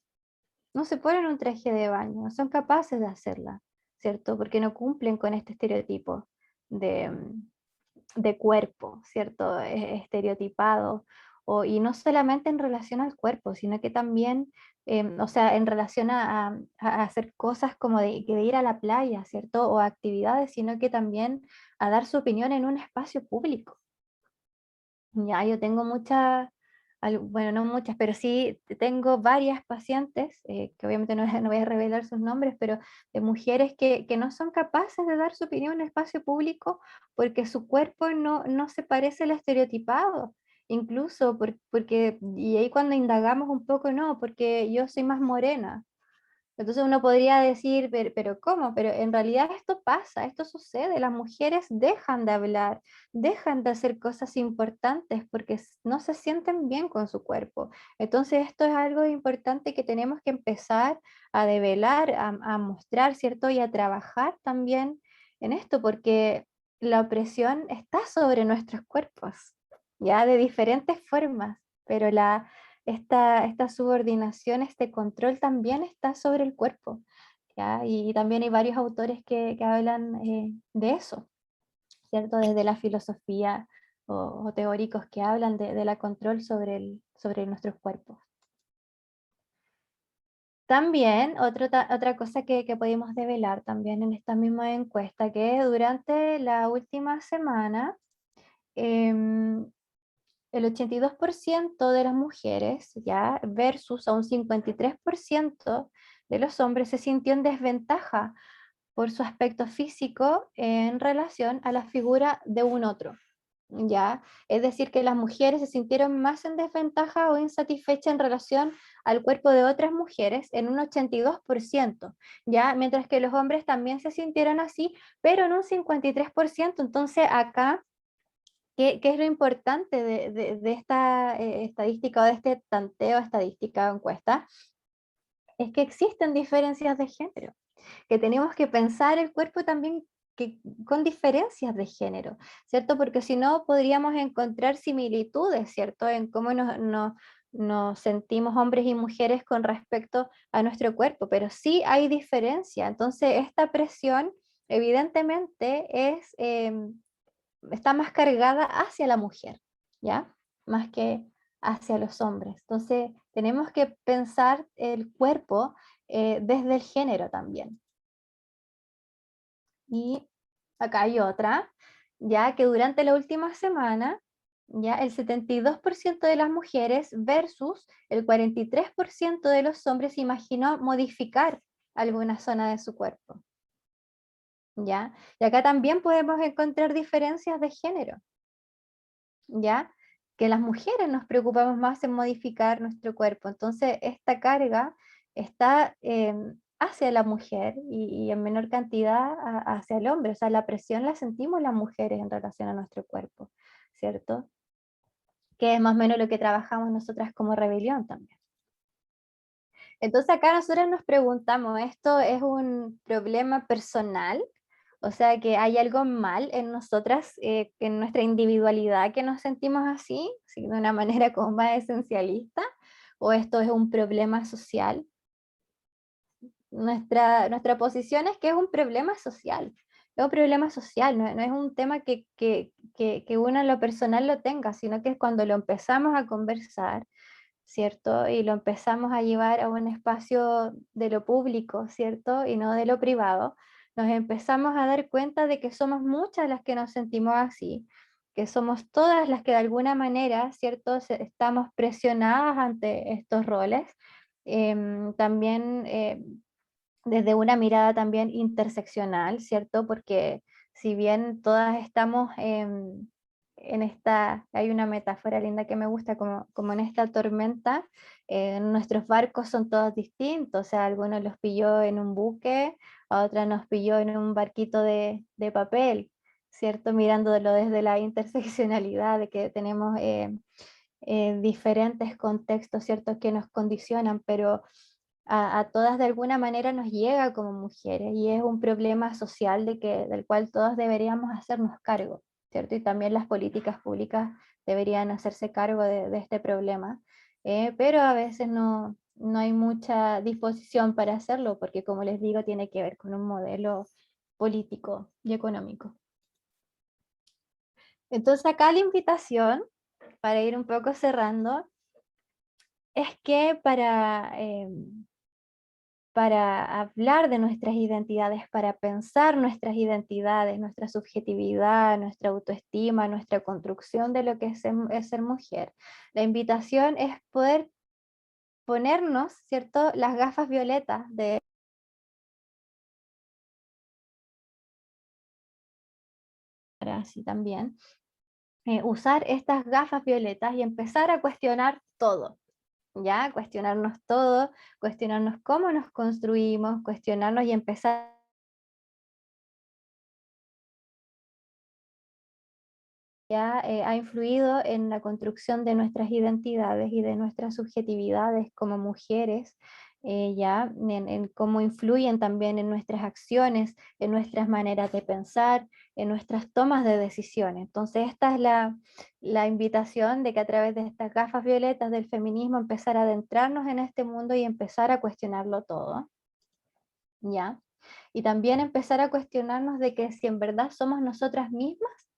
no se ponen un traje de baño, no son capaces de hacerla, ¿cierto? Porque no cumplen con este estereotipo de, de cuerpo, ¿cierto? Estereotipado. Y no solamente en relación al cuerpo, sino que también, o sea, en relación a hacer cosas como de ir a la playa, ¿cierto? O actividades, sino que también a dar su opinión en un espacio público. Ya, yo tengo muchas, bueno, no muchas, pero sí tengo varias pacientes, que obviamente no, no voy a revelar sus nombres, pero de mujeres que no son capaces de dar su opinión en el espacio público porque su cuerpo no se parece al estereotipado, incluso porque, y ahí cuando indagamos un poco, no, porque yo soy más morena. Entonces uno podría decir, pero ¿cómo? Pero en realidad esto pasa, esto sucede, las mujeres dejan de hablar, dejan de hacer cosas importantes porque no se sienten bien con su cuerpo. Entonces esto es algo importante que tenemos que empezar a develar, a mostrar, ¿cierto? Y a trabajar también en esto, porque la opresión está sobre nuestros cuerpos, ya de diferentes formas, pero esta subordinación, este control también está sobre el cuerpo, ¿ya? Y también hay varios autores que hablan de eso, ¿cierto? Desde la filosofía o teóricos que hablan de la control sobre nuestros cuerpos. También otra cosa que pudimos develar también en esta misma encuesta, que durante la última semana, em, el 82% de las mujeres, ya, versus a un 53% de los hombres, se sintió en desventaja por su aspecto físico en relación a la figura de un otro, ya. Es decir, que las mujeres se sintieron más en desventaja o insatisfechas en relación al cuerpo de otras mujeres en un 82%, ya, mientras que los hombres también se sintieron así, pero en un 53%. Entonces acá, ¿qué es lo importante de esta estadística o de este tanteo estadística o encuesta? Es que existen diferencias de género, que tenemos que pensar el cuerpo también con diferencias de género, ¿cierto? Porque si no podríamos encontrar similitudes, ¿cierto? En cómo nos sentimos hombres y mujeres con respecto a nuestro cuerpo, pero sí hay diferencia. Entonces, esta presión evidentemente está más cargada hacia la mujer, ¿ya? Más que hacia los hombres. Entonces, tenemos que pensar el cuerpo desde el género también. Y acá hay otra, ya que durante la última semana, ya el 72% de las mujeres versus el 43% de los hombres imaginó modificar alguna zona de su cuerpo, ¿ya? Y acá también podemos encontrar diferencias de género, ¿ya? Que las mujeres nos preocupamos más en modificar nuestro cuerpo. Entonces, esta carga está hacia la mujer y en menor cantidad hacia el hombre. O sea, la presión la sentimos las mujeres en relación a nuestro cuerpo, ¿cierto? Que es más o menos lo que trabajamos nosotras como rebelión también. Entonces acá nosotros nos preguntamos, ¿esto es un problema personal? O sea, que hay algo mal en nosotras, en nuestra individualidad que nos sentimos así, ¿sí? De una manera como más esencialista, o esto es un problema social. Nuestra posición es que es un problema social, es un problema social, no es un tema que uno en lo personal lo tenga, sino que es cuando lo empezamos a conversar, ¿cierto? Y lo empezamos a llevar a un espacio de lo público, ¿cierto? Y no de lo privado, nos empezamos a dar cuenta de que somos muchas las que nos sentimos así, que somos todas las que de alguna manera, ¿cierto? Estamos presionadas ante estos roles. También desde una mirada también interseccional, ¿cierto? Porque si bien todas estamos hay una metáfora linda que me gusta, como en esta tormenta, nuestros barcos son todos distintos, o sea, algunos los pilló en un buque, a otra nos pilló en un barquito de papel, ¿cierto? Mirándolo desde la interseccionalidad, de que tenemos diferentes contextos, ¿cierto? Que nos condicionan, pero a todas de alguna manera nos llega como mujeres y es un problema social del cual todos deberíamos hacernos cargo, ¿cierto? Y también las políticas públicas deberían hacerse cargo de este problema, pero a veces no hay mucha disposición para hacerlo porque, como les digo, tiene que ver con un modelo político y económico. Entonces acá la invitación, para ir un poco cerrando, es que para hablar de nuestras identidades, para pensar nuestras identidades, nuestra subjetividad, nuestra autoestima, nuestra construcción de lo que es ser mujer. La invitación es poder ponernos, ¿cierto?, las gafas violetas de así también, usar estas gafas violetas y empezar a cuestionar todo. ¿Ya? Cuestionarnos todo, cuestionarnos cómo nos construimos, cuestionarnos y empezar ya ha influido en la construcción de nuestras identidades y de nuestras subjetividades como mujeres, ya en cómo influyen también en nuestras acciones, en nuestras maneras de pensar, en nuestras tomas de decisiones. Entonces esta es la invitación de que a través de estas gafas violetas del feminismo empezar a adentrarnos en este mundo y empezar a cuestionarlo todo, ¿ya? Y también empezar a cuestionarnos de que si en verdad somos nosotras mismas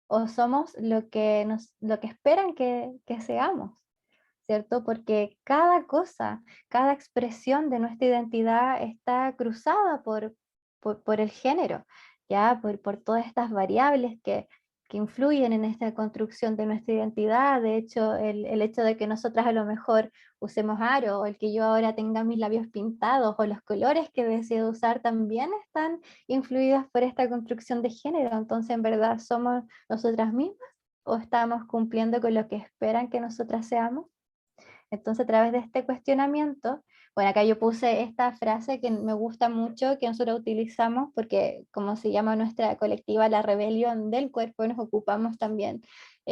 o somos lo que esperan que seamos, ¿cierto? Porque cada cosa, cada expresión de nuestra identidad está cruzada por el género, ¿ya? Por todas estas variables que influyen en esta construcción de nuestra identidad. De hecho, el hecho de que nosotras a lo mejor usemos aro, o el que yo ahora tenga mis labios pintados, o los colores que deseo usar también están influidos por esta construcción de género. Entonces, en verdad, ¿somos nosotras mismas o estamos cumpliendo con lo que esperan que nosotras seamos? Entonces, a través de este cuestionamiento, bueno, acá yo puse esta frase que me gusta mucho, que nosotros utilizamos, porque como se llama nuestra colectiva, la rebelión del cuerpo, nos ocupamos también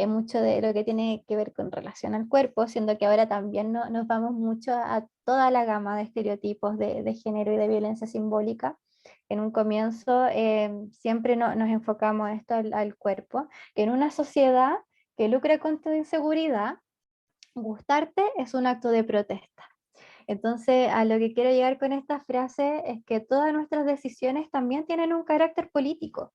mucho de lo que tiene que ver con relación al cuerpo, siendo que ahora también nos vamos mucho a toda la gama de estereotipos de género y de violencia simbólica. En un comienzo siempre nos enfocamos esto al cuerpo, que en una sociedad que lucra con tu inseguridad, gustarte es un acto de protesta. Entonces, a lo que quiero llegar con esta frase es que todas nuestras decisiones también tienen un carácter político,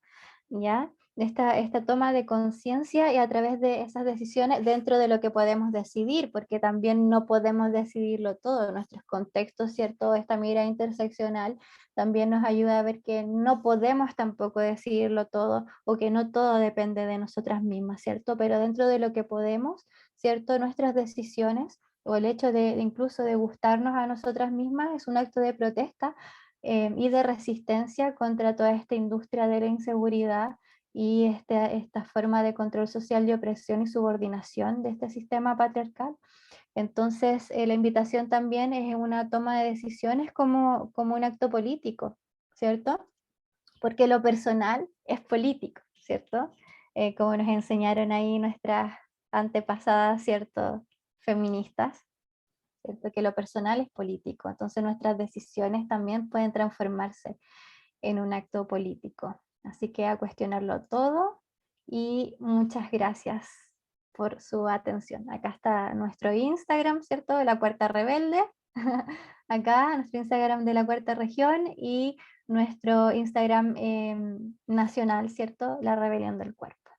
¿ya? Esta toma de conciencia y a través de esas decisiones dentro de lo que podemos decidir, porque también no podemos decidirlo todo, nuestros contextos, ¿cierto? Esta mirada interseccional también nos ayuda a ver que no podemos tampoco decidirlo todo o que no todo depende de nosotras mismas, ¿cierto? Pero dentro de lo que podemos, ¿cierto? Nuestras decisiones o el hecho de incluso de gustarnos a nosotras mismas es un acto de protesta y de resistencia contra toda esta industria de la inseguridad y esta forma de control social de opresión y subordinación de este sistema patriarcal. Entonces, la invitación también es una toma de decisiones como un acto político, ¿cierto? Porque lo personal es político, ¿cierto? Como nos enseñaron ahí nuestras antepasadas, ¿cierto? Feministas, ¿cierto? Que lo personal es político, entonces nuestras decisiones también pueden transformarse en un acto político. Así que a cuestionarlo todo y muchas gracias por su atención. Acá está nuestro Instagram, ¿cierto? De la Cuarta Rebelde. Acá nuestro Instagram de la Cuarta Región y nuestro Instagram nacional, ¿cierto? La Rebelión del Cuerpo.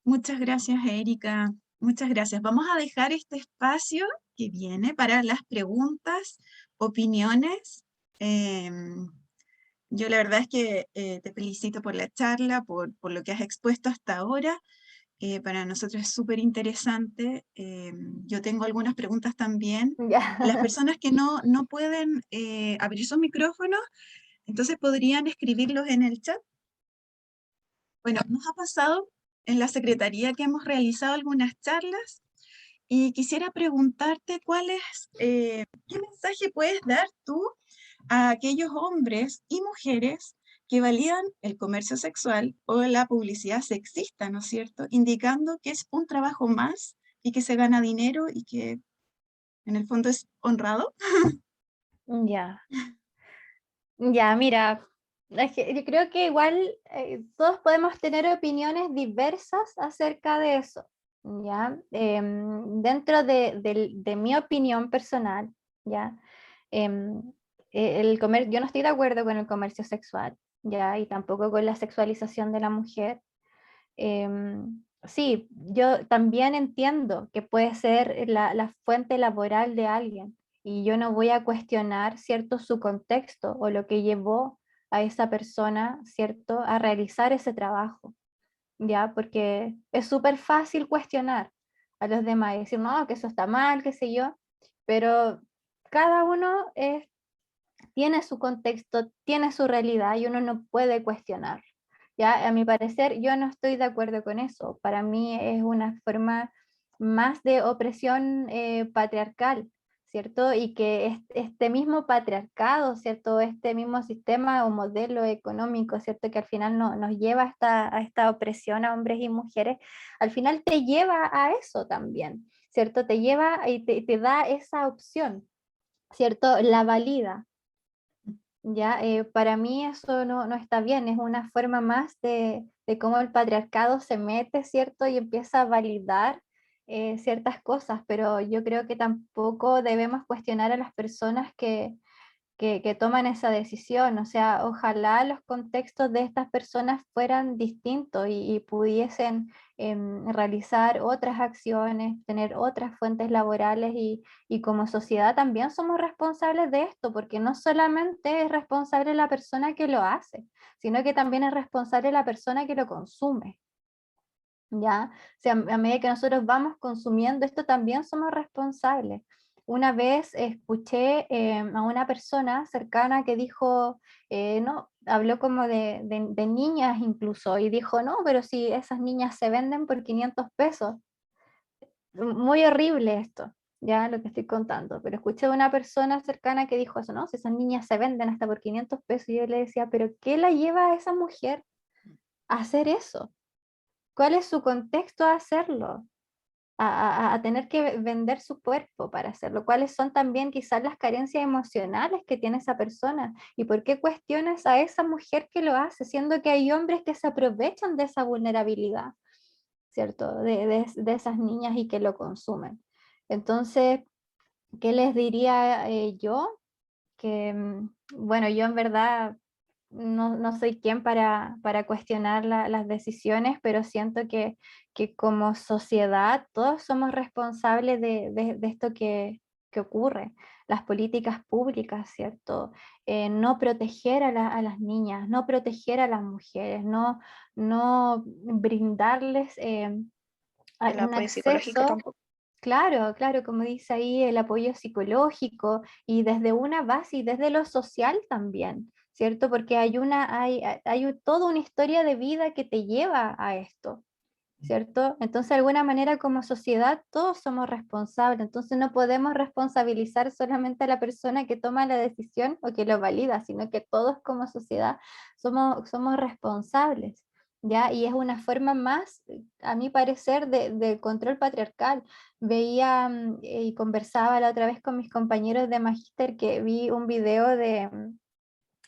Muchas gracias, Erika. Muchas gracias. Vamos a dejar este espacio que viene para las preguntas, opiniones. Yo la verdad es que te felicito por la charla, por lo que has expuesto hasta ahora. Para nosotros es súper interesante. Yo tengo algunas preguntas también. Ya. Las personas que no pueden abrir sus micrófonos, entonces podrían escribirlos en el chat. Bueno, nos ha pasado en la Secretaría que hemos realizado algunas charlas y quisiera preguntarte qué mensaje puedes dar tú a aquellos hombres y mujeres que validan el comercio sexual o la publicidad sexista, ¿no es cierto? Indicando que es un trabajo más y que se gana dinero y que en el fondo es honrado. Ya, ya, mira, es que yo creo que igual todos podemos tener opiniones diversas acerca de eso, ¿ya? Dentro de mi opinión personal, ¿ya? Em, yo no estoy de acuerdo con el comercio sexual, ¿ya? Y tampoco con la sexualización de la mujer. Sí, yo también entiendo que puede ser la fuente laboral de alguien y yo no voy a cuestionar, ¿cierto?, su contexto o lo que llevó a esa persona, ¿cierto?, a realizar ese trabajo, ¿ya? Porque es súper fácil cuestionar a los demás y decir, no, que eso está mal, qué sé yo, pero cada uno tiene su contexto, tiene su realidad y uno no puede cuestionar. Ya, a mi parecer, yo no estoy de acuerdo con eso. Para mí es una forma más de opresión patriarcal, ¿cierto? Y que este mismo patriarcado, ¿cierto? Este mismo sistema o modelo económico, ¿cierto? Que al final nos lleva a esta opresión a hombres y mujeres, al final te lleva a eso también, ¿cierto? Te lleva y te da esa opción, ¿cierto? La valida. Ya, para mí eso no está bien, es una forma más de cómo el patriarcado se mete, ¿cierto? Y empieza a validar ciertas cosas, pero yo creo que tampoco debemos cuestionar a las personas que toman esa decisión. O sea, ojalá los contextos de estas personas fueran distintos y pudiesen realizar otras acciones, tener otras fuentes laborales y como sociedad también somos responsables de esto, porque no solamente es responsable la persona que lo hace, sino que también es responsable la persona que lo consume. ¿Ya? O sea, a medida que nosotros vamos consumiendo esto, también somos responsables. Una vez escuché a una persona cercana que dijo, no, habló como de niñas incluso, y dijo, no, pero si esas niñas se venden por 500 pesos. Muy horrible esto, ya lo que estoy contando, pero escuché de una persona cercana que dijo eso, no, si esas niñas se venden hasta por 500 pesos, y yo le decía, pero ¿qué la lleva a esa mujer a hacer eso? ¿Cuál es su contexto a hacerlo? A tener que vender su cuerpo para hacerlo. ¿Cuáles son también quizás las carencias emocionales que tiene esa persona? ¿Y por qué cuestionas a esa mujer que lo hace, siendo que hay hombres que se aprovechan de esa vulnerabilidad, ¿cierto? De esas niñas y que lo consumen. Entonces, ¿qué les diría yo? Que, bueno, yo en verdad no soy quien para cuestionar las decisiones, pero siento que como sociedad todos somos responsables de esto que ocurre. Las políticas públicas, ¿cierto? No proteger a las niñas, no proteger a las mujeres, no brindarles El un apoyo psicológico acceso. tampoco. Claro, claro, como dice ahí, el apoyo psicológico y desde una base y desde lo social también, ¿cierto? Porque hay toda una historia de vida que te lleva a esto, ¿cierto? Entonces, de alguna manera, como sociedad, todos somos responsables, entonces no podemos responsabilizar solamente a la persona que toma la decisión o que lo valida, sino que todos como sociedad somos responsables. ¿Ya? Y es una forma más, a mi parecer, de control patriarcal. Veía y conversaba la otra vez con mis compañeros de magíster que vi un video de,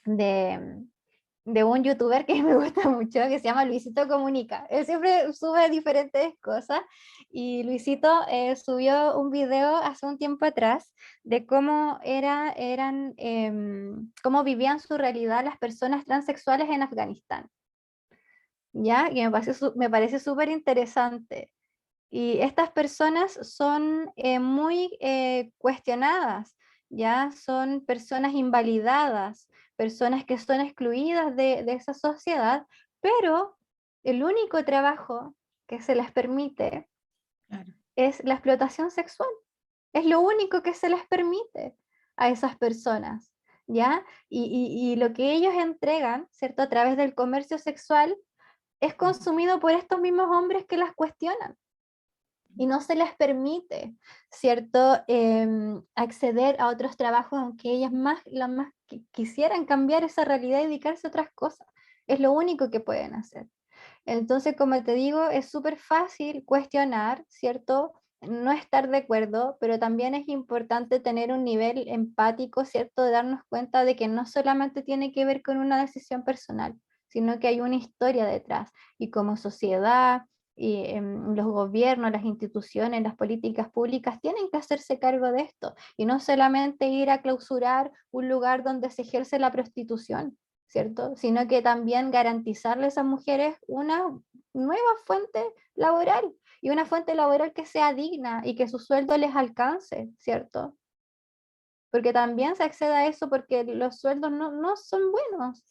de un youtuber que me gusta mucho, que se llama Luisito Comunica. Él siempre sube diferentes cosas y Luisito subió un video hace un tiempo atrás de cómo vivían su realidad las personas transexuales en Afganistán. ¿Ya? Y me parece súper interesante. Y estas personas son muy cuestionadas, ¿ya? Son personas invalidadas, personas que son excluidas de esa sociedad, pero el único trabajo que se les permite Claro. es la explotación sexual. Es lo único que se les permite a esas personas, ¿ya? Y lo que ellos entregan, ¿cierto? A través del comercio sexual es consumido por estos mismos hombres que las cuestionan. Y no se les permite, ¿cierto?, acceder a otros trabajos, aunque ellas más quisieran cambiar esa realidad y dedicarse a otras cosas. Es lo único que pueden hacer. Entonces, como te digo, es súper fácil cuestionar, ¿cierto? No estar de acuerdo, pero también es importante tener un nivel empático, ¿cierto? De darnos cuenta de que no solamente tiene que ver con una decisión personal, sino que hay una historia detrás. Y como sociedad, y los gobiernos, las instituciones, las políticas públicas tienen que hacerse cargo de esto y no solamente ir a clausurar un lugar donde se ejerce la prostitución, ¿cierto? Sino que también garantizarle a esas mujeres una nueva fuente laboral y una fuente laboral que sea digna y que su sueldo les alcance, ¿cierto? Porque también se accede a eso porque los sueldos no son buenos,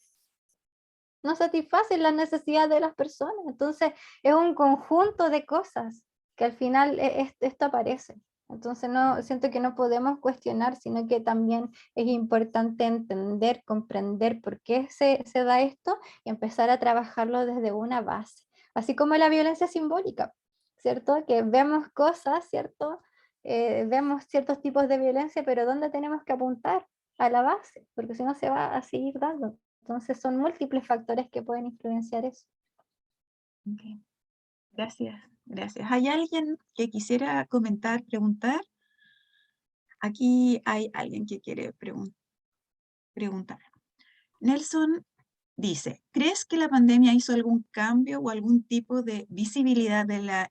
no satisfacen las necesidades de las personas. Entonces es un conjunto de cosas que al final esto aparece. Entonces no, siento que no podemos cuestionar, sino que también es importante entender, comprender por qué se da esto y empezar a trabajarlo desde una base. Así como la violencia simbólica, ¿cierto? Que vemos cosas, ¿cierto? Vemos ciertos tipos de violencia, pero ¿dónde tenemos que apuntar? A la base, porque si no se va a seguir dando. Entonces son múltiples factores que pueden influenciar eso. Ok. Gracias, gracias. ¿Hay alguien que quisiera comentar, preguntar? Aquí hay alguien que quiere preguntar. Nelson dice, ¿crees que la pandemia hizo algún cambio o algún tipo de visibilidad de la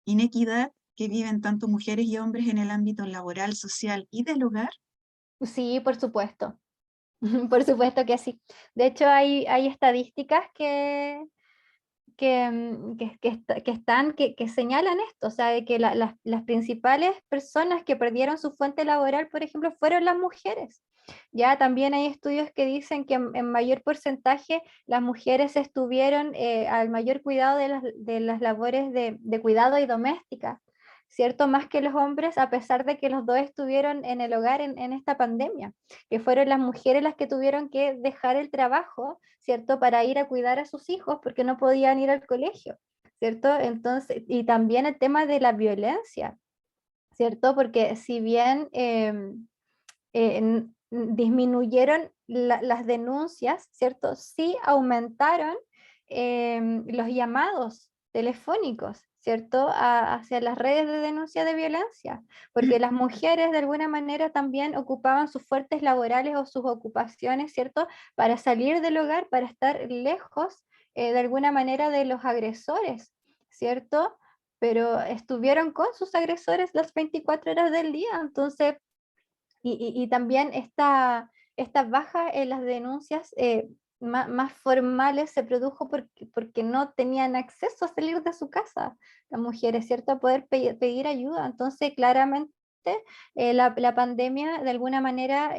inequidad que viven tanto mujeres y hombres en el ámbito laboral, social y del hogar? Sí, por supuesto. Por supuesto que sí. De hecho, hay estadísticas que señalan esto, o sea, de que las principales personas que perdieron su fuente laboral, por ejemplo, fueron las mujeres. Ya también hay estudios que dicen que en mayor porcentaje las mujeres estuvieron al mayor cuidado de las labores de cuidado y doméstica, ¿cierto? Más que los hombres, a pesar de que los dos estuvieron en el hogar en esta pandemia, que fueron las mujeres las que tuvieron que dejar el trabajo, ¿cierto? Para ir a cuidar a sus hijos porque no podían ir al colegio, ¿cierto? Entonces, y también el tema de la violencia, ¿cierto? Porque si bien disminuyeron las denuncias, ¿cierto? Sí aumentaron los llamados telefónicos, ¿cierto? Hacia las redes de denuncia de violencia, porque las mujeres de alguna manera también ocupaban sus fuertes laborales o sus ocupaciones, ¿cierto? Para salir del hogar, para estar lejos de alguna manera de los agresores, ¿cierto? Pero estuvieron con sus agresores las 24 horas del día, entonces y también esta baja en las denuncias más formales se produjo porque no tenían acceso a salir de su casa, las mujeres, ¿cierto? A poder pedir ayuda. Entonces, claramente, la pandemia, de alguna manera,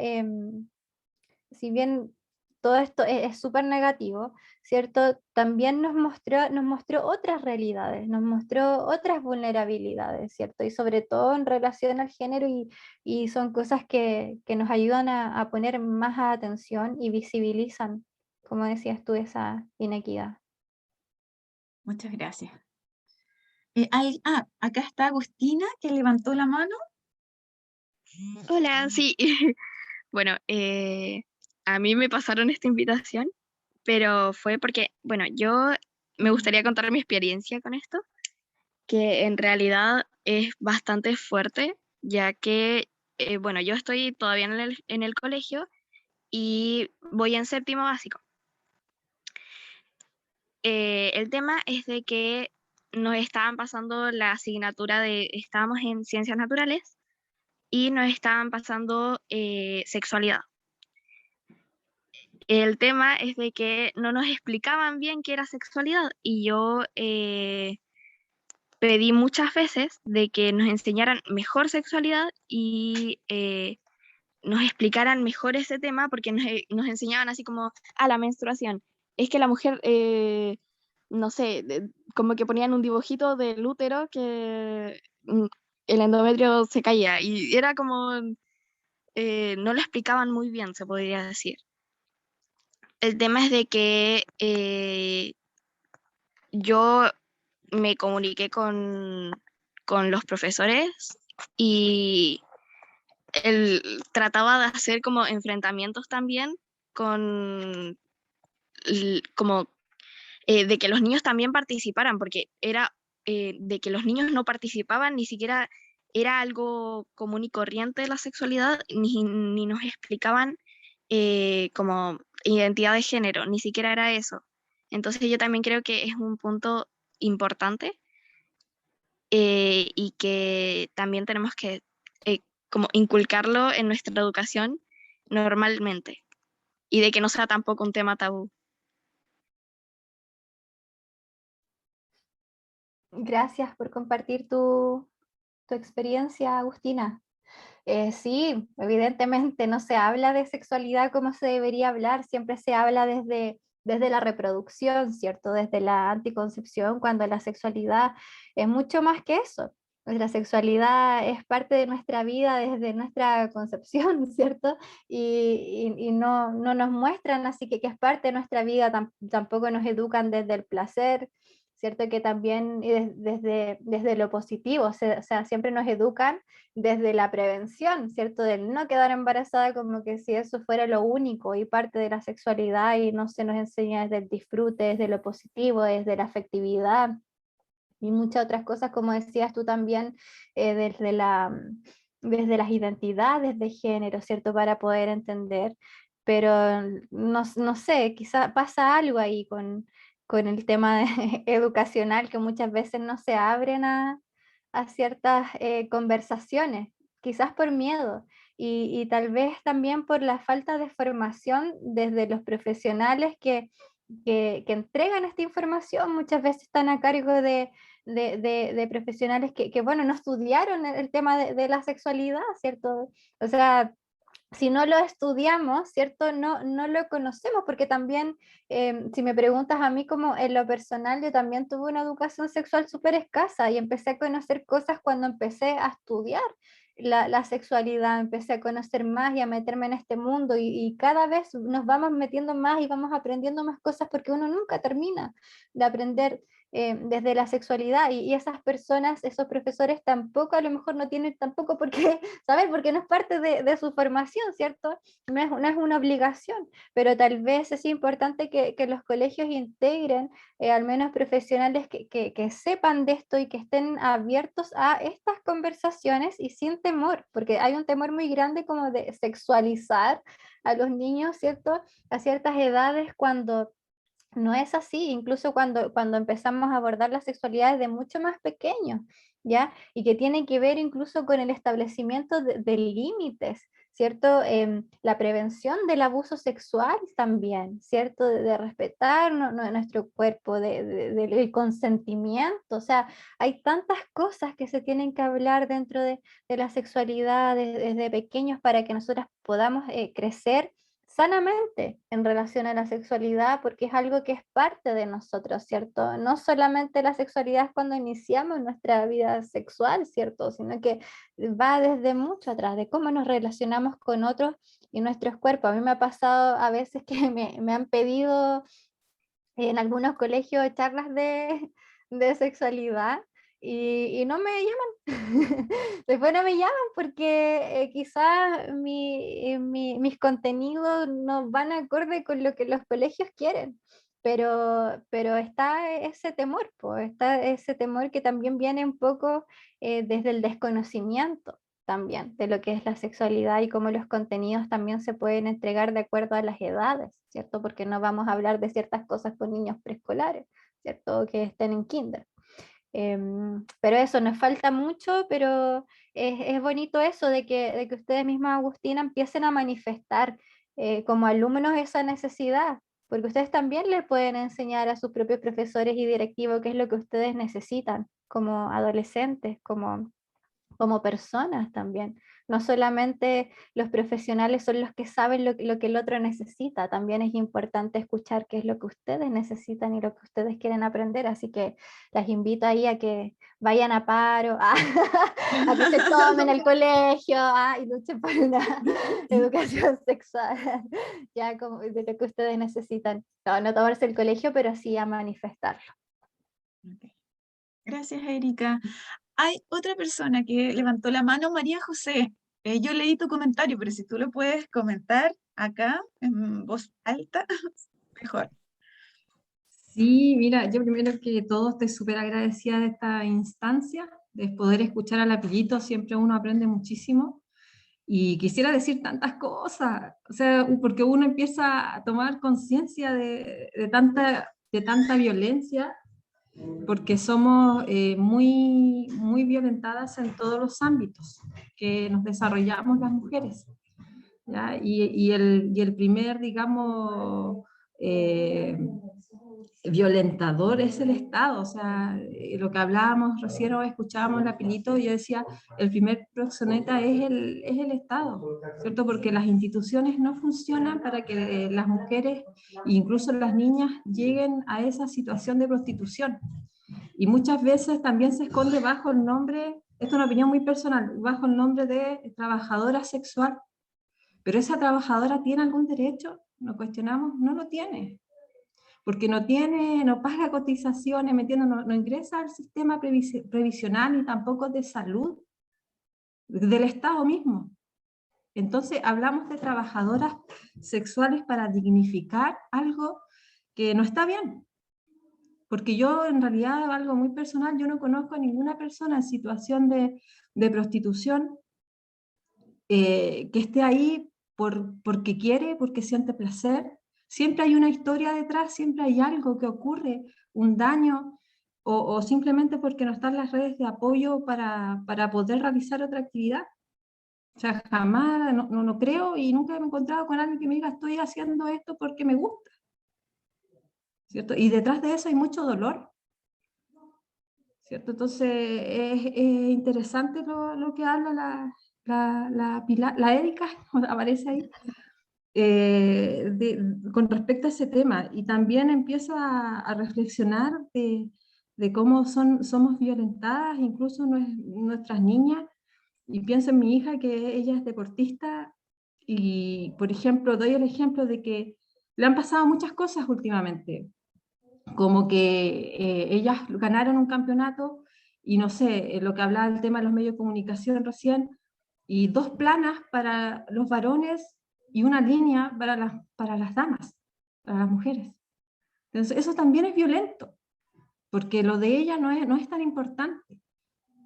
si bien todo esto es súper negativo, ¿cierto? También nos mostró otras realidades, nos mostró otras vulnerabilidades, ¿cierto? Y sobre todo en relación al género y son cosas que nos ayudan a poner más atención y visibilizan, como decías tú, esa inequidad. Muchas gracias. Acá está Agustina que levantó la mano. Hola, sí. Bueno, a mí me pasaron esta invitación, pero fue porque, bueno, yo me gustaría contar mi experiencia con esto, que en realidad es bastante fuerte, ya que, bueno, yo estoy todavía en el colegio y voy en séptimo básico. El tema es de que nos estaban pasando la asignatura estábamos en ciencias naturales y nos estaban pasando sexualidad. El tema es de que no nos explicaban bien qué era sexualidad y yo pedí muchas veces de que nos enseñaran mejor sexualidad y nos explicaran mejor ese tema porque nos enseñaban así como a la menstruación. Es que la mujer, no sé, como que ponían un dibujito del útero que el endometrio se caía y era como, no lo explicaban muy bien, se podría decir. El tema es de que yo me comuniqué con los profesores y él trataba de hacer como enfrentamientos también con como de que los niños también participaran, porque era de que los niños no participaban, ni siquiera era algo común y corriente de la sexualidad, ni nos explicaban como identidad de género, ni siquiera era eso. Entonces yo también creo que es un punto importante y que también tenemos que como inculcarlo en nuestra educación normalmente y de que no sea tampoco un tema tabú. Gracias por compartir tu experiencia, Agustina. Sí, evidentemente no se habla de sexualidad como se debería hablar, siempre se habla desde la reproducción, ¿cierto? Desde la anticoncepción, cuando la sexualidad es mucho más que eso. Pues la sexualidad es parte de nuestra vida desde nuestra concepción, ¿cierto? Y no nos muestran, así que es parte de nuestra vida, tampoco nos educan desde el placer, ¿cierto? Que también desde lo positivo, o sea, siempre nos educan desde la prevención, ¿cierto? Del no quedar embarazada como que si eso fuera lo único y parte de la sexualidad y no se nos enseña desde el disfrute, desde lo positivo, desde la afectividad y muchas otras cosas, como decías tú también, desde las identidades de género, ¿cierto? Para poder entender, pero no sé, quizá pasa algo ahí con el tema educacional que muchas veces no se abren a ciertas conversaciones, quizás por miedo y tal vez también por la falta de formación desde los profesionales que entregan esta información, muchas veces están a cargo de profesionales bueno, no estudiaron el tema de la sexualidad, ¿cierto? O sea, si no lo estudiamos, ¿cierto? No lo conocemos, porque también, si me preguntas a mí como en lo personal, yo también tuve una educación sexual súper escasa y empecé a conocer cosas cuando empecé a estudiar la sexualidad, empecé a conocer más y a meterme en este mundo y cada vez nos vamos metiendo más y vamos aprendiendo más cosas porque uno nunca termina de aprender desde la sexualidad y esas personas, esos profesores tampoco a lo mejor no tienen tampoco por qué saber porque no es parte de su formación, ¿cierto? No es una obligación, pero tal vez es importante que los colegios integren al menos profesionales que sepan de esto y que estén abiertos a estas conversaciones y sin temor, porque hay un temor muy grande como de sexualizar a los niños, ¿cierto? A ciertas edades cuando no es así, incluso cuando empezamos a abordar la sexualidad desde mucho más pequeños, ¿ya? Y que tiene que ver incluso con el establecimiento de límites, ¿cierto? La prevención del abuso sexual también, ¿cierto? De respetar nuestro cuerpo, del consentimiento, o sea, hay tantas cosas que se tienen que hablar dentro de la sexualidad desde pequeños para que nosotras podamos crecer sanamente en relación a la sexualidad, porque es algo que es parte de nosotros, ¿cierto? No solamente la sexualidad es cuando iniciamos nuestra vida sexual, ¿cierto? Sino que va desde mucho atrás, de cómo nos relacionamos con otros y nuestros cuerpos. A mí me ha pasado a veces que me han pedido en algunos colegios charlas de sexualidad y no me llaman. Después no me llaman porque quizás mis contenidos no van acorde con lo que los colegios quieren. Pero está ese temor, pues, está ese temor que también viene un poco desde el desconocimiento también de lo que es la sexualidad y cómo los contenidos también se pueden entregar de acuerdo a las edades, ¿cierto? Porque no vamos a hablar de ciertas cosas con niños preescolares, ¿cierto? Que estén en kinder. Pero eso, nos falta mucho, pero es bonito eso de que ustedes mismas, Agustina, empiecen a manifestar como alumnos esa necesidad, porque ustedes también le pueden enseñar a sus propios profesores y directivos qué es lo que ustedes necesitan como adolescentes, como personas también. No solamente los profesionales son los que saben lo que el otro necesita, también es importante escuchar qué es lo que ustedes necesitan y lo que ustedes quieren aprender, así que las invito ahí a que vayan a paro, a que se tomen el colegio y luchen por una educación sexual, ya como de lo que ustedes necesitan. No tomarse el colegio, pero sí a manifestarlo. Ok. Gracias, Erika. Hay otra persona que levantó la mano, María José. Yo leí tu comentario, pero si tú lo puedes comentar acá en voz alta, mejor. Sí, mira, yo primero que todo estoy súper agradecida de esta instancia, de poder escuchar a Lapillito, siempre uno aprende muchísimo. Y quisiera decir tantas cosas, o sea, porque uno empieza a tomar conciencia de tanta violencia, porque somos muy violentadas en todos los ámbitos que nos desarrollamos las mujeres, ¿ya? Y el primer, digamos, eh, violentador es el Estado, o sea, lo que hablábamos recién o escuchábamos la Pilito, yo decía, el primer proxeneta es el Estado, ¿cierto? Porque las instituciones no funcionan para que las mujeres, incluso las niñas, lleguen a esa situación de prostitución. Y muchas veces también se esconde bajo el nombre, esto es una opinión muy personal, bajo el nombre de trabajadora sexual. Pero esa trabajadora tiene algún derecho, lo cuestionamos, no lo tiene. Porque no paga cotizaciones, ¿me entiendes? No ingresa al sistema previsional ni tampoco de salud del Estado mismo. Entonces hablamos de trabajadoras sexuales para dignificar algo que no está bien. Porque yo en realidad, algo muy personal, yo no conozco a ninguna persona en situación de prostitución que esté ahí porque quiere, porque siente placer. Siempre hay una historia detrás, siempre hay algo que ocurre, un daño, o simplemente porque no están las redes de apoyo para poder realizar otra actividad. O sea, jamás, no creo y nunca me he encontrado con alguien que me diga estoy haciendo esto porque me gusta, ¿cierto? Y detrás de eso hay mucho dolor, ¿cierto? Entonces es interesante lo que habla la Erika, aparece ahí, con respecto a ese tema, y también empiezo a reflexionar de cómo somos violentadas, incluso nuestras niñas, y pienso en mi hija que ella es deportista, y por ejemplo, doy el ejemplo de que le han pasado muchas cosas últimamente, como que ellas ganaron un campeonato, y no sé, lo que hablaba el tema de los medios de comunicación recién, y 2 planas para los varones y una línea para las damas, para las mujeres. Entonces, eso también es violento, porque lo de ella no es tan importante.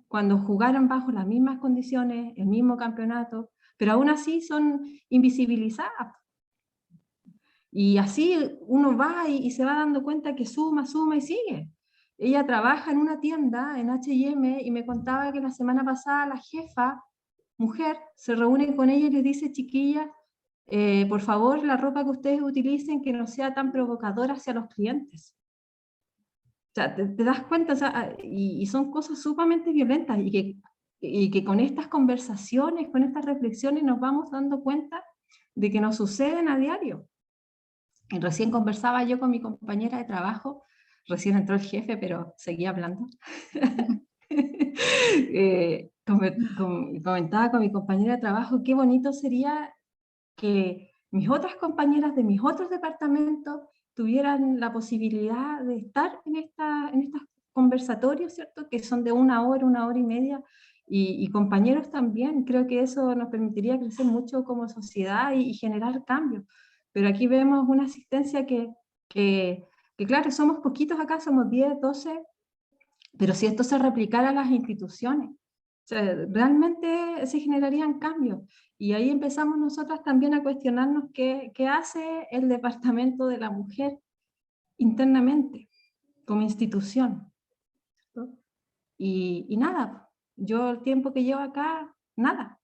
Cuando jugaron bajo las mismas condiciones, el mismo campeonato, pero aún así son invisibilizadas. Y así uno va y se va dando cuenta que suma y sigue. Ella trabaja en una tienda, en H&M, y me contaba que la semana pasada la jefa, mujer, se reúne con ella y le dice, chiquilla, por favor, la ropa que ustedes utilicen que no sea tan provocadora hacia los clientes. O sea, te das cuenta, o sea, y son cosas sumamente violentas, y que con estas conversaciones, con estas reflexiones nos vamos dando cuenta de que nos suceden a diario. Y recién conversaba yo con mi compañera de trabajo, recién entró el jefe, pero seguía hablando. Comentaba con mi compañera de trabajo qué bonito sería que mis otras compañeras de mis otros departamentos tuvieran la posibilidad de estar en estos conversatorios, ¿cierto? Que son de 1 hora y media, y compañeros también. Creo que eso nos permitiría crecer mucho como sociedad y generar cambios. Pero aquí vemos una asistencia que claro, somos poquitos acá, somos 10, 12, pero si esto se replicara a las instituciones, o sea, realmente se generarían cambios. Y ahí empezamos nosotras también a cuestionarnos qué hace el Departamento de la Mujer internamente, como institución, ¿no? Y nada, yo el tiempo que llevo acá, nada.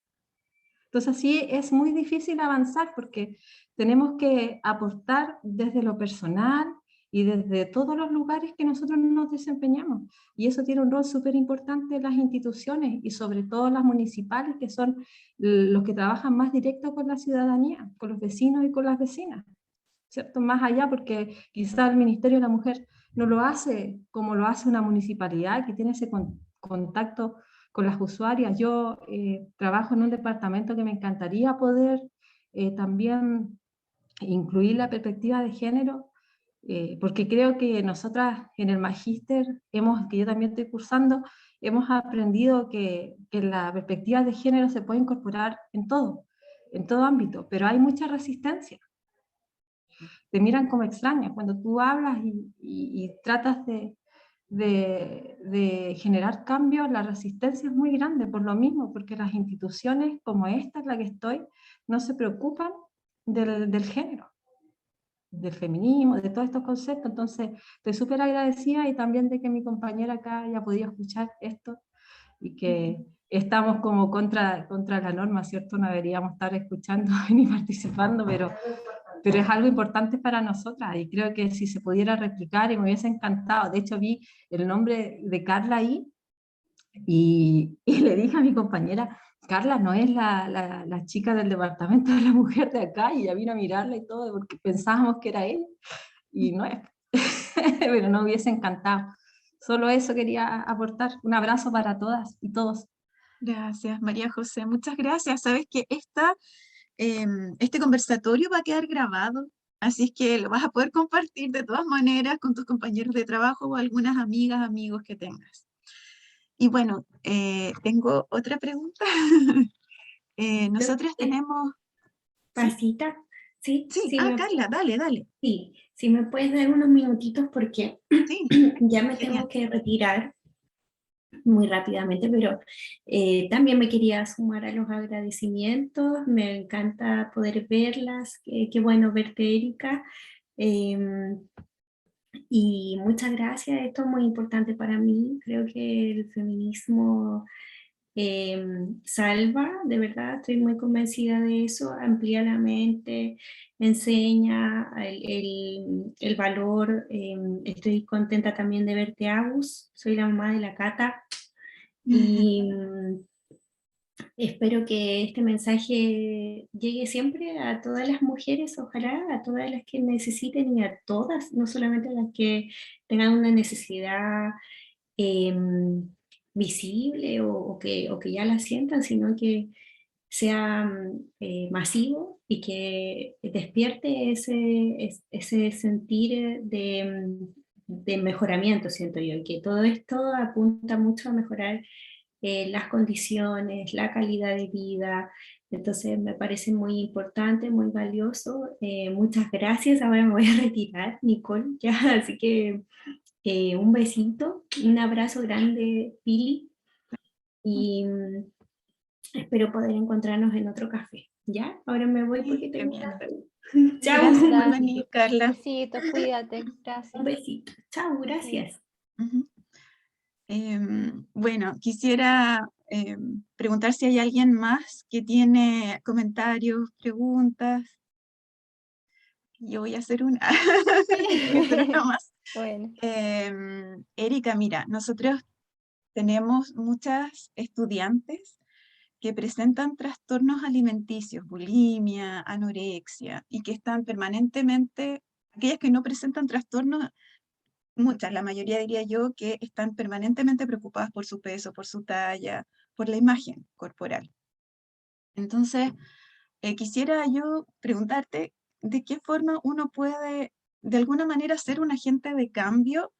Entonces así es muy difícil avanzar porque tenemos que aportar desde lo personal y desde todos los lugares que nosotros nos desempeñamos. Y eso tiene un rol súper importante en las instituciones y sobre todo las municipales, que son los que trabajan más directo con la ciudadanía, con los vecinos y con las vecinas, ¿cierto? Más allá, porque quizá el Ministerio de la Mujer no lo hace como lo hace una municipalidad que tiene ese contacto con las usuarias. Yo trabajo en un departamento que me encantaría poder también incluir la perspectiva de género, porque creo que nosotras en el magíster, que yo también estoy cursando, hemos aprendido que la perspectiva de género se puede incorporar en todo ámbito, pero hay mucha resistencia. Te miran como extraña cuando tú hablas y tratas de generar cambios. La resistencia es muy grande por lo mismo, porque las instituciones como esta, en la que estoy, no se preocupan del género, del feminismo, de todos estos conceptos. Entonces, estoy súper agradecida y también de que mi compañera acá haya podido escuchar esto y que estamos como contra la norma, ¿cierto? No deberíamos estar escuchando ni participando, pero es algo importante para nosotras y creo que si se pudiera replicar y me hubiese encantado. De hecho, vi el nombre de Carla ahí y le dije a mi compañera, Carla no es la chica del departamento de la mujer de acá, y ella vino a mirarla y todo porque pensábamos que era él y no es. Pero nos hubiese encantado. Solo eso quería aportar. Un abrazo para todas y todos. Gracias, María José, muchas gracias. Sabes que este conversatorio va a quedar grabado, así es que lo vas a poder compartir de todas maneras con tus compañeros de trabajo o algunas amigas, amigos que tengas. Y bueno, tengo otra pregunta. Nosotros tenemos... Pasita, sí, Sí, Carla, dale. sí, si me puedes dar unos minutitos porque Sí, ya me genial. tengo que retirar muy rápidamente, pero también me quería sumar a los agradecimientos. Me encanta poder verlas, qué bueno verte, Erika. Y muchas gracias, esto es muy importante para mí. Creo que el feminismo salva, de verdad, estoy muy convencida de eso, amplía la mente, enseña el valor. Estoy contenta también de verte, Agus, soy la mamá de la Cata, y espero que este mensaje llegue siempre a todas las mujeres, ojalá a todas las que necesiten y a todas, no solamente a las que tengan una necesidad visible o que ya la sientan, sino que sea masivo y que despierte ese sentir de mejoramiento, siento yo, y que todo esto apunta mucho a mejorar las condiciones, la calidad de vida. Entonces me parece muy importante, muy valioso. Muchas gracias. Ahora me voy a retirar, Nicole, ya, así que un besito, un abrazo grande, Pili, y espero poder encontrarnos en otro café. ¿Ya? Ahora me voy porque Qué tengo bien. una reunión. Chao. Gracias por Gracias. venir, Carla. Besitos, cuídate, Un gracias. besito. Chao, gracias. Ujú. Bueno, quisiera preguntar si hay alguien más que tiene comentarios, preguntas. Yo voy a hacer una. Voy a hacer una más. Bueno, Erika, mira, nosotros tenemos muchas estudiantes que presentan trastornos alimenticios, bulimia, anorexia, y que están permanentemente, aquellas que no presentan trastornos, muchas, la mayoría diría yo, que están permanentemente preocupadas por su peso, por su talla, por la imagen corporal. Entonces, quisiera yo preguntarte de qué forma uno puede, de alguna manera, ser un agente de cambio.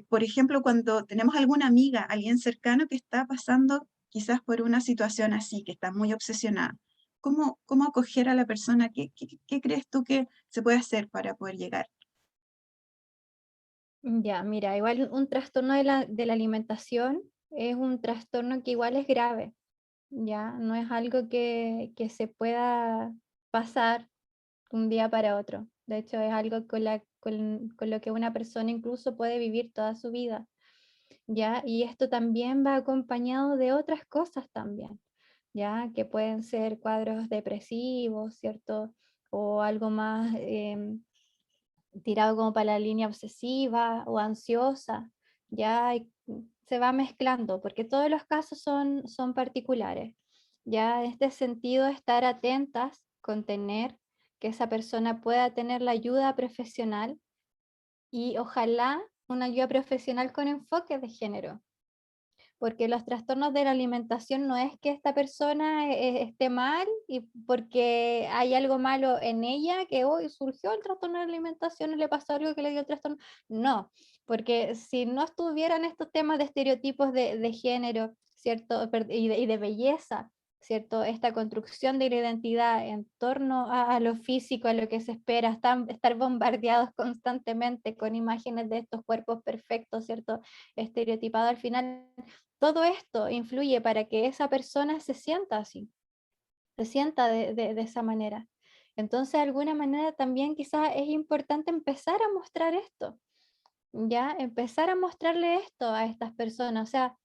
Por ejemplo, cuando tenemos alguna amiga, alguien cercano que está pasando quizás por una situación así, que está muy obsesionada. ¿Cómo acoger a la persona? ¿Qué crees tú que se puede hacer para poder llegar? ya, mira, igual un trastorno de la alimentación es un trastorno que igual es grave, ya, no es algo que se pueda pasar un día para otro. De hecho, es algo con lo que una persona incluso puede vivir toda su vida, ¿ya? Y esto también va acompañado de otras cosas también, ¿ya? Que pueden ser cuadros depresivos, ¿cierto? O algo más tirado como para la línea obsesiva o ansiosa, ¿ya? Se va mezclando, porque todos los casos son particulares, ¿ya? En este sentido, estar atentas con tener que esa persona pueda tener la ayuda profesional y ojalá una ayuda profesional con enfoque de género, porque los trastornos de la alimentación no es que esta persona esté mal y porque hay algo malo en ella, que hoy surgió el trastorno de la alimentación y le pasó algo que le dio el trastorno. No, porque si no estuvieran estos temas de estereotipos de género, ¿cierto? Y de belleza, ¿cierto? Esta construcción de la identidad en torno a lo físico, a lo que se espera, estar bombardeados constantemente con imágenes de estos cuerpos perfectos, ¿cierto? Estereotipados al final. Todo esto influye para que esa persona se sienta así, se sienta de esa manera. Entonces, de alguna manera también quizás es importante empezar a mostrar esto, ¿ya? Empezar a mostrarle esto a estas personas. O sea,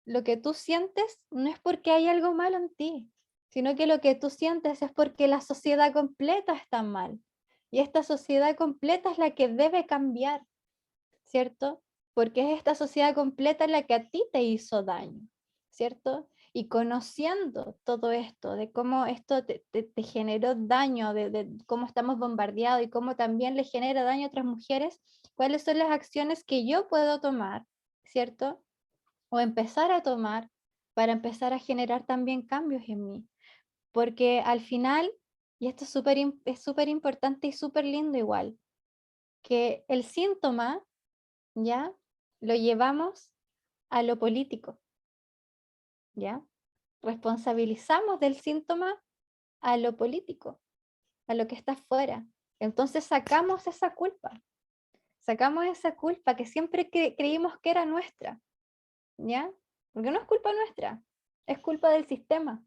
lo que tú sientes no es porque hay algo malo en ti, sino que lo que tú sientes es porque la sociedad completa está mal. Y esta sociedad completa es la que debe cambiar, ¿cierto? Porque es esta sociedad completa la que a ti te hizo daño, ¿cierto? Y conociendo todo esto, de cómo esto te generó daño, de cómo estamos bombardeados y cómo también le genera daño a otras mujeres, cuáles son las acciones que yo puedo tomar, ¿cierto? O empezar a tomar para empezar a generar también cambios en mí. Porque al final, y esto es súper importante y súper lindo igual, que el síntoma, ¿ya? Lo llevamos a lo político, ¿ya? Responsabilizamos del síntoma a lo político, a lo que está afuera. Entonces sacamos esa culpa que siempre creímos que era nuestra, ¿ya? Porque no es culpa nuestra, es culpa del sistema.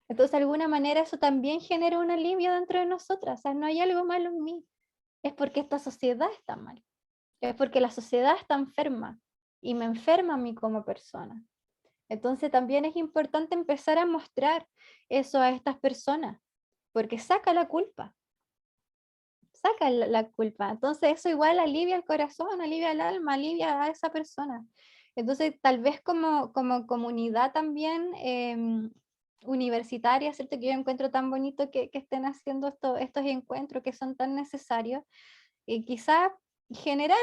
Entonces, de alguna manera, eso también genera un alivio dentro de nosotras. O sea, no hay algo malo en mí, es porque esta sociedad está mal, es porque la sociedad está enferma y me enferma a mí como persona. Entonces, también es importante empezar a mostrar eso a estas personas, porque saca la culpa, saca la culpa. Entonces, eso igual alivia el corazón, alivia el alma, alivia a esa persona. Entonces, tal vez como comunidad también universitaria, ¿cierto? Que yo encuentro tan bonito que estén haciendo estos encuentros que son tan necesarios, y quizás generar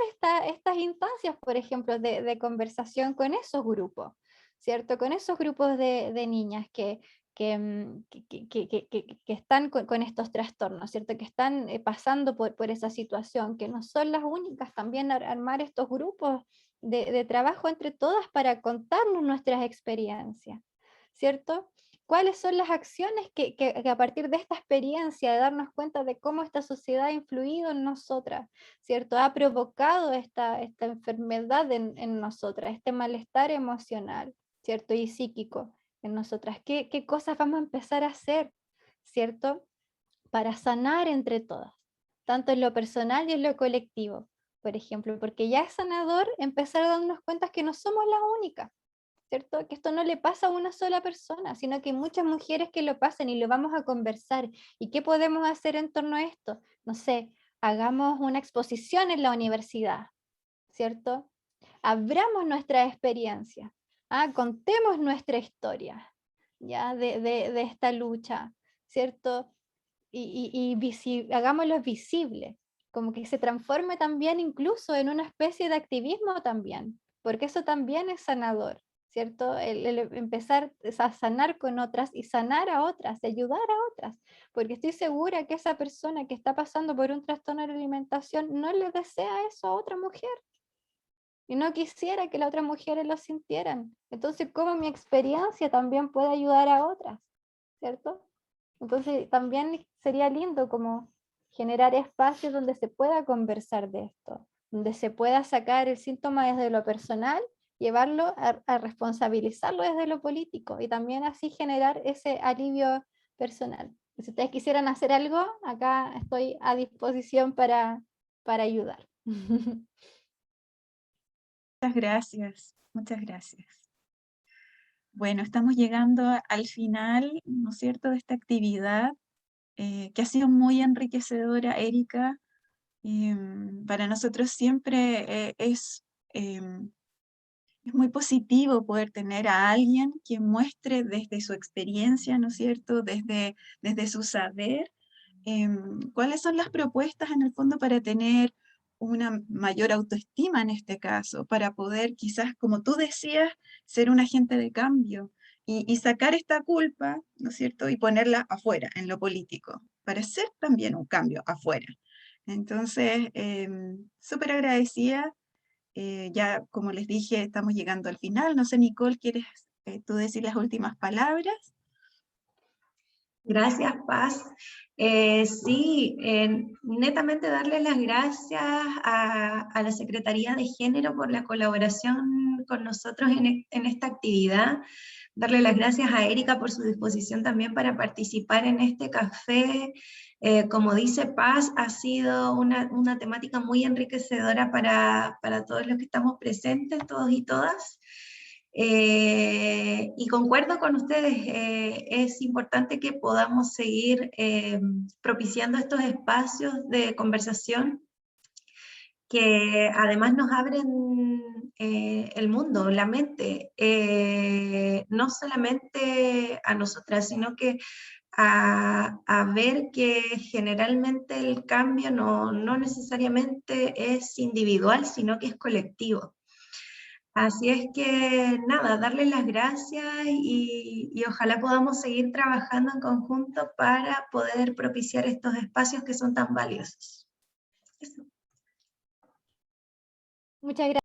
estas instancias, por ejemplo, de conversación con esos grupos, ¿cierto? Con esos grupos de niñas que están con estos trastornos, ¿cierto? Que están pasando por esa situación, que no son las únicas, también armar estos grupos de trabajo entre todas para contarnos nuestras experiencias, ¿cierto? ¿Cuáles son las acciones que a partir de esta experiencia, de darnos cuenta de cómo esta sociedad ha influido en nosotras, ¿cierto? Ha provocado esta enfermedad en nosotras, este malestar emocional, ¿cierto? Y psíquico en nosotras. ¿Qué cosas vamos a empezar a hacer, ¿cierto? Para sanar entre todas, tanto en lo personal y en lo colectivo, por ejemplo, porque ya es sanador empezar a darnos cuenta que no somos las únicas, ¿cierto? Que esto no le pasa a una sola persona, sino que hay muchas mujeres que lo pasan y lo vamos a conversar. ¿Y qué podemos hacer en torno a esto? No sé, hagamos una exposición en la universidad, ¿cierto? Abramos nuestra experiencia, contemos nuestra historia, ¿ya? De esta lucha, ¿cierto? Y hagámoslo visible, como que se transforme también incluso en una especie de activismo también, porque eso también es sanador, ¿cierto? El empezar a sanar con otras y sanar a otras, y ayudar a otras, porque estoy segura que esa persona que está pasando por un trastorno de la alimentación no le desea eso a otra mujer y no quisiera que las otras mujeres lo sintieran. Entonces, ¿cómo mi experiencia también puede ayudar a otras? ¿Cierto? Entonces, también sería lindo como generar espacios donde se pueda conversar de esto, donde se pueda sacar el síntoma desde lo personal, llevarlo a responsabilizarlo desde lo político y también así generar ese alivio personal. Si ustedes quisieran hacer algo, acá estoy a disposición para ayudar. Muchas gracias, muchas gracias. Bueno, estamos llegando al final, ¿no es cierto?, de esta actividad que ha sido muy enriquecedora, Erika. Para nosotros siempre es muy positivo poder tener a alguien que muestre desde su experiencia, ¿no es cierto?, desde su saber, cuáles son las propuestas en el fondo para tener una mayor autoestima en este caso, para poder quizás, como tú decías, ser un agente de cambio y sacar esta culpa, ¿no es cierto?, y ponerla afuera, en lo político, para hacer también un cambio afuera. Entonces, súper agradecida. Ya, como les dije, estamos llegando al final. No sé, Nicole, ¿quieres tú decir las últimas palabras? Gracias, Paz. Sí, netamente darle las gracias a la Secretaría de Género por la colaboración con nosotros en esta actividad. Darle las gracias a Erika por su disposición también para participar en este café. Como dice Paz, ha sido una temática muy enriquecedora para todos los que estamos presentes, todos y todas. Y concuerdo con ustedes, es importante que podamos seguir propiciando estos espacios de conversación que además nos abren el mundo, la mente, no solamente a nosotras, sino que a ver que generalmente el cambio no necesariamente es individual, sino que es colectivo. Así es que nada, darles las gracias y ojalá podamos seguir trabajando en conjunto para poder propiciar estos espacios que son tan valiosos. Eso. Muchas gracias.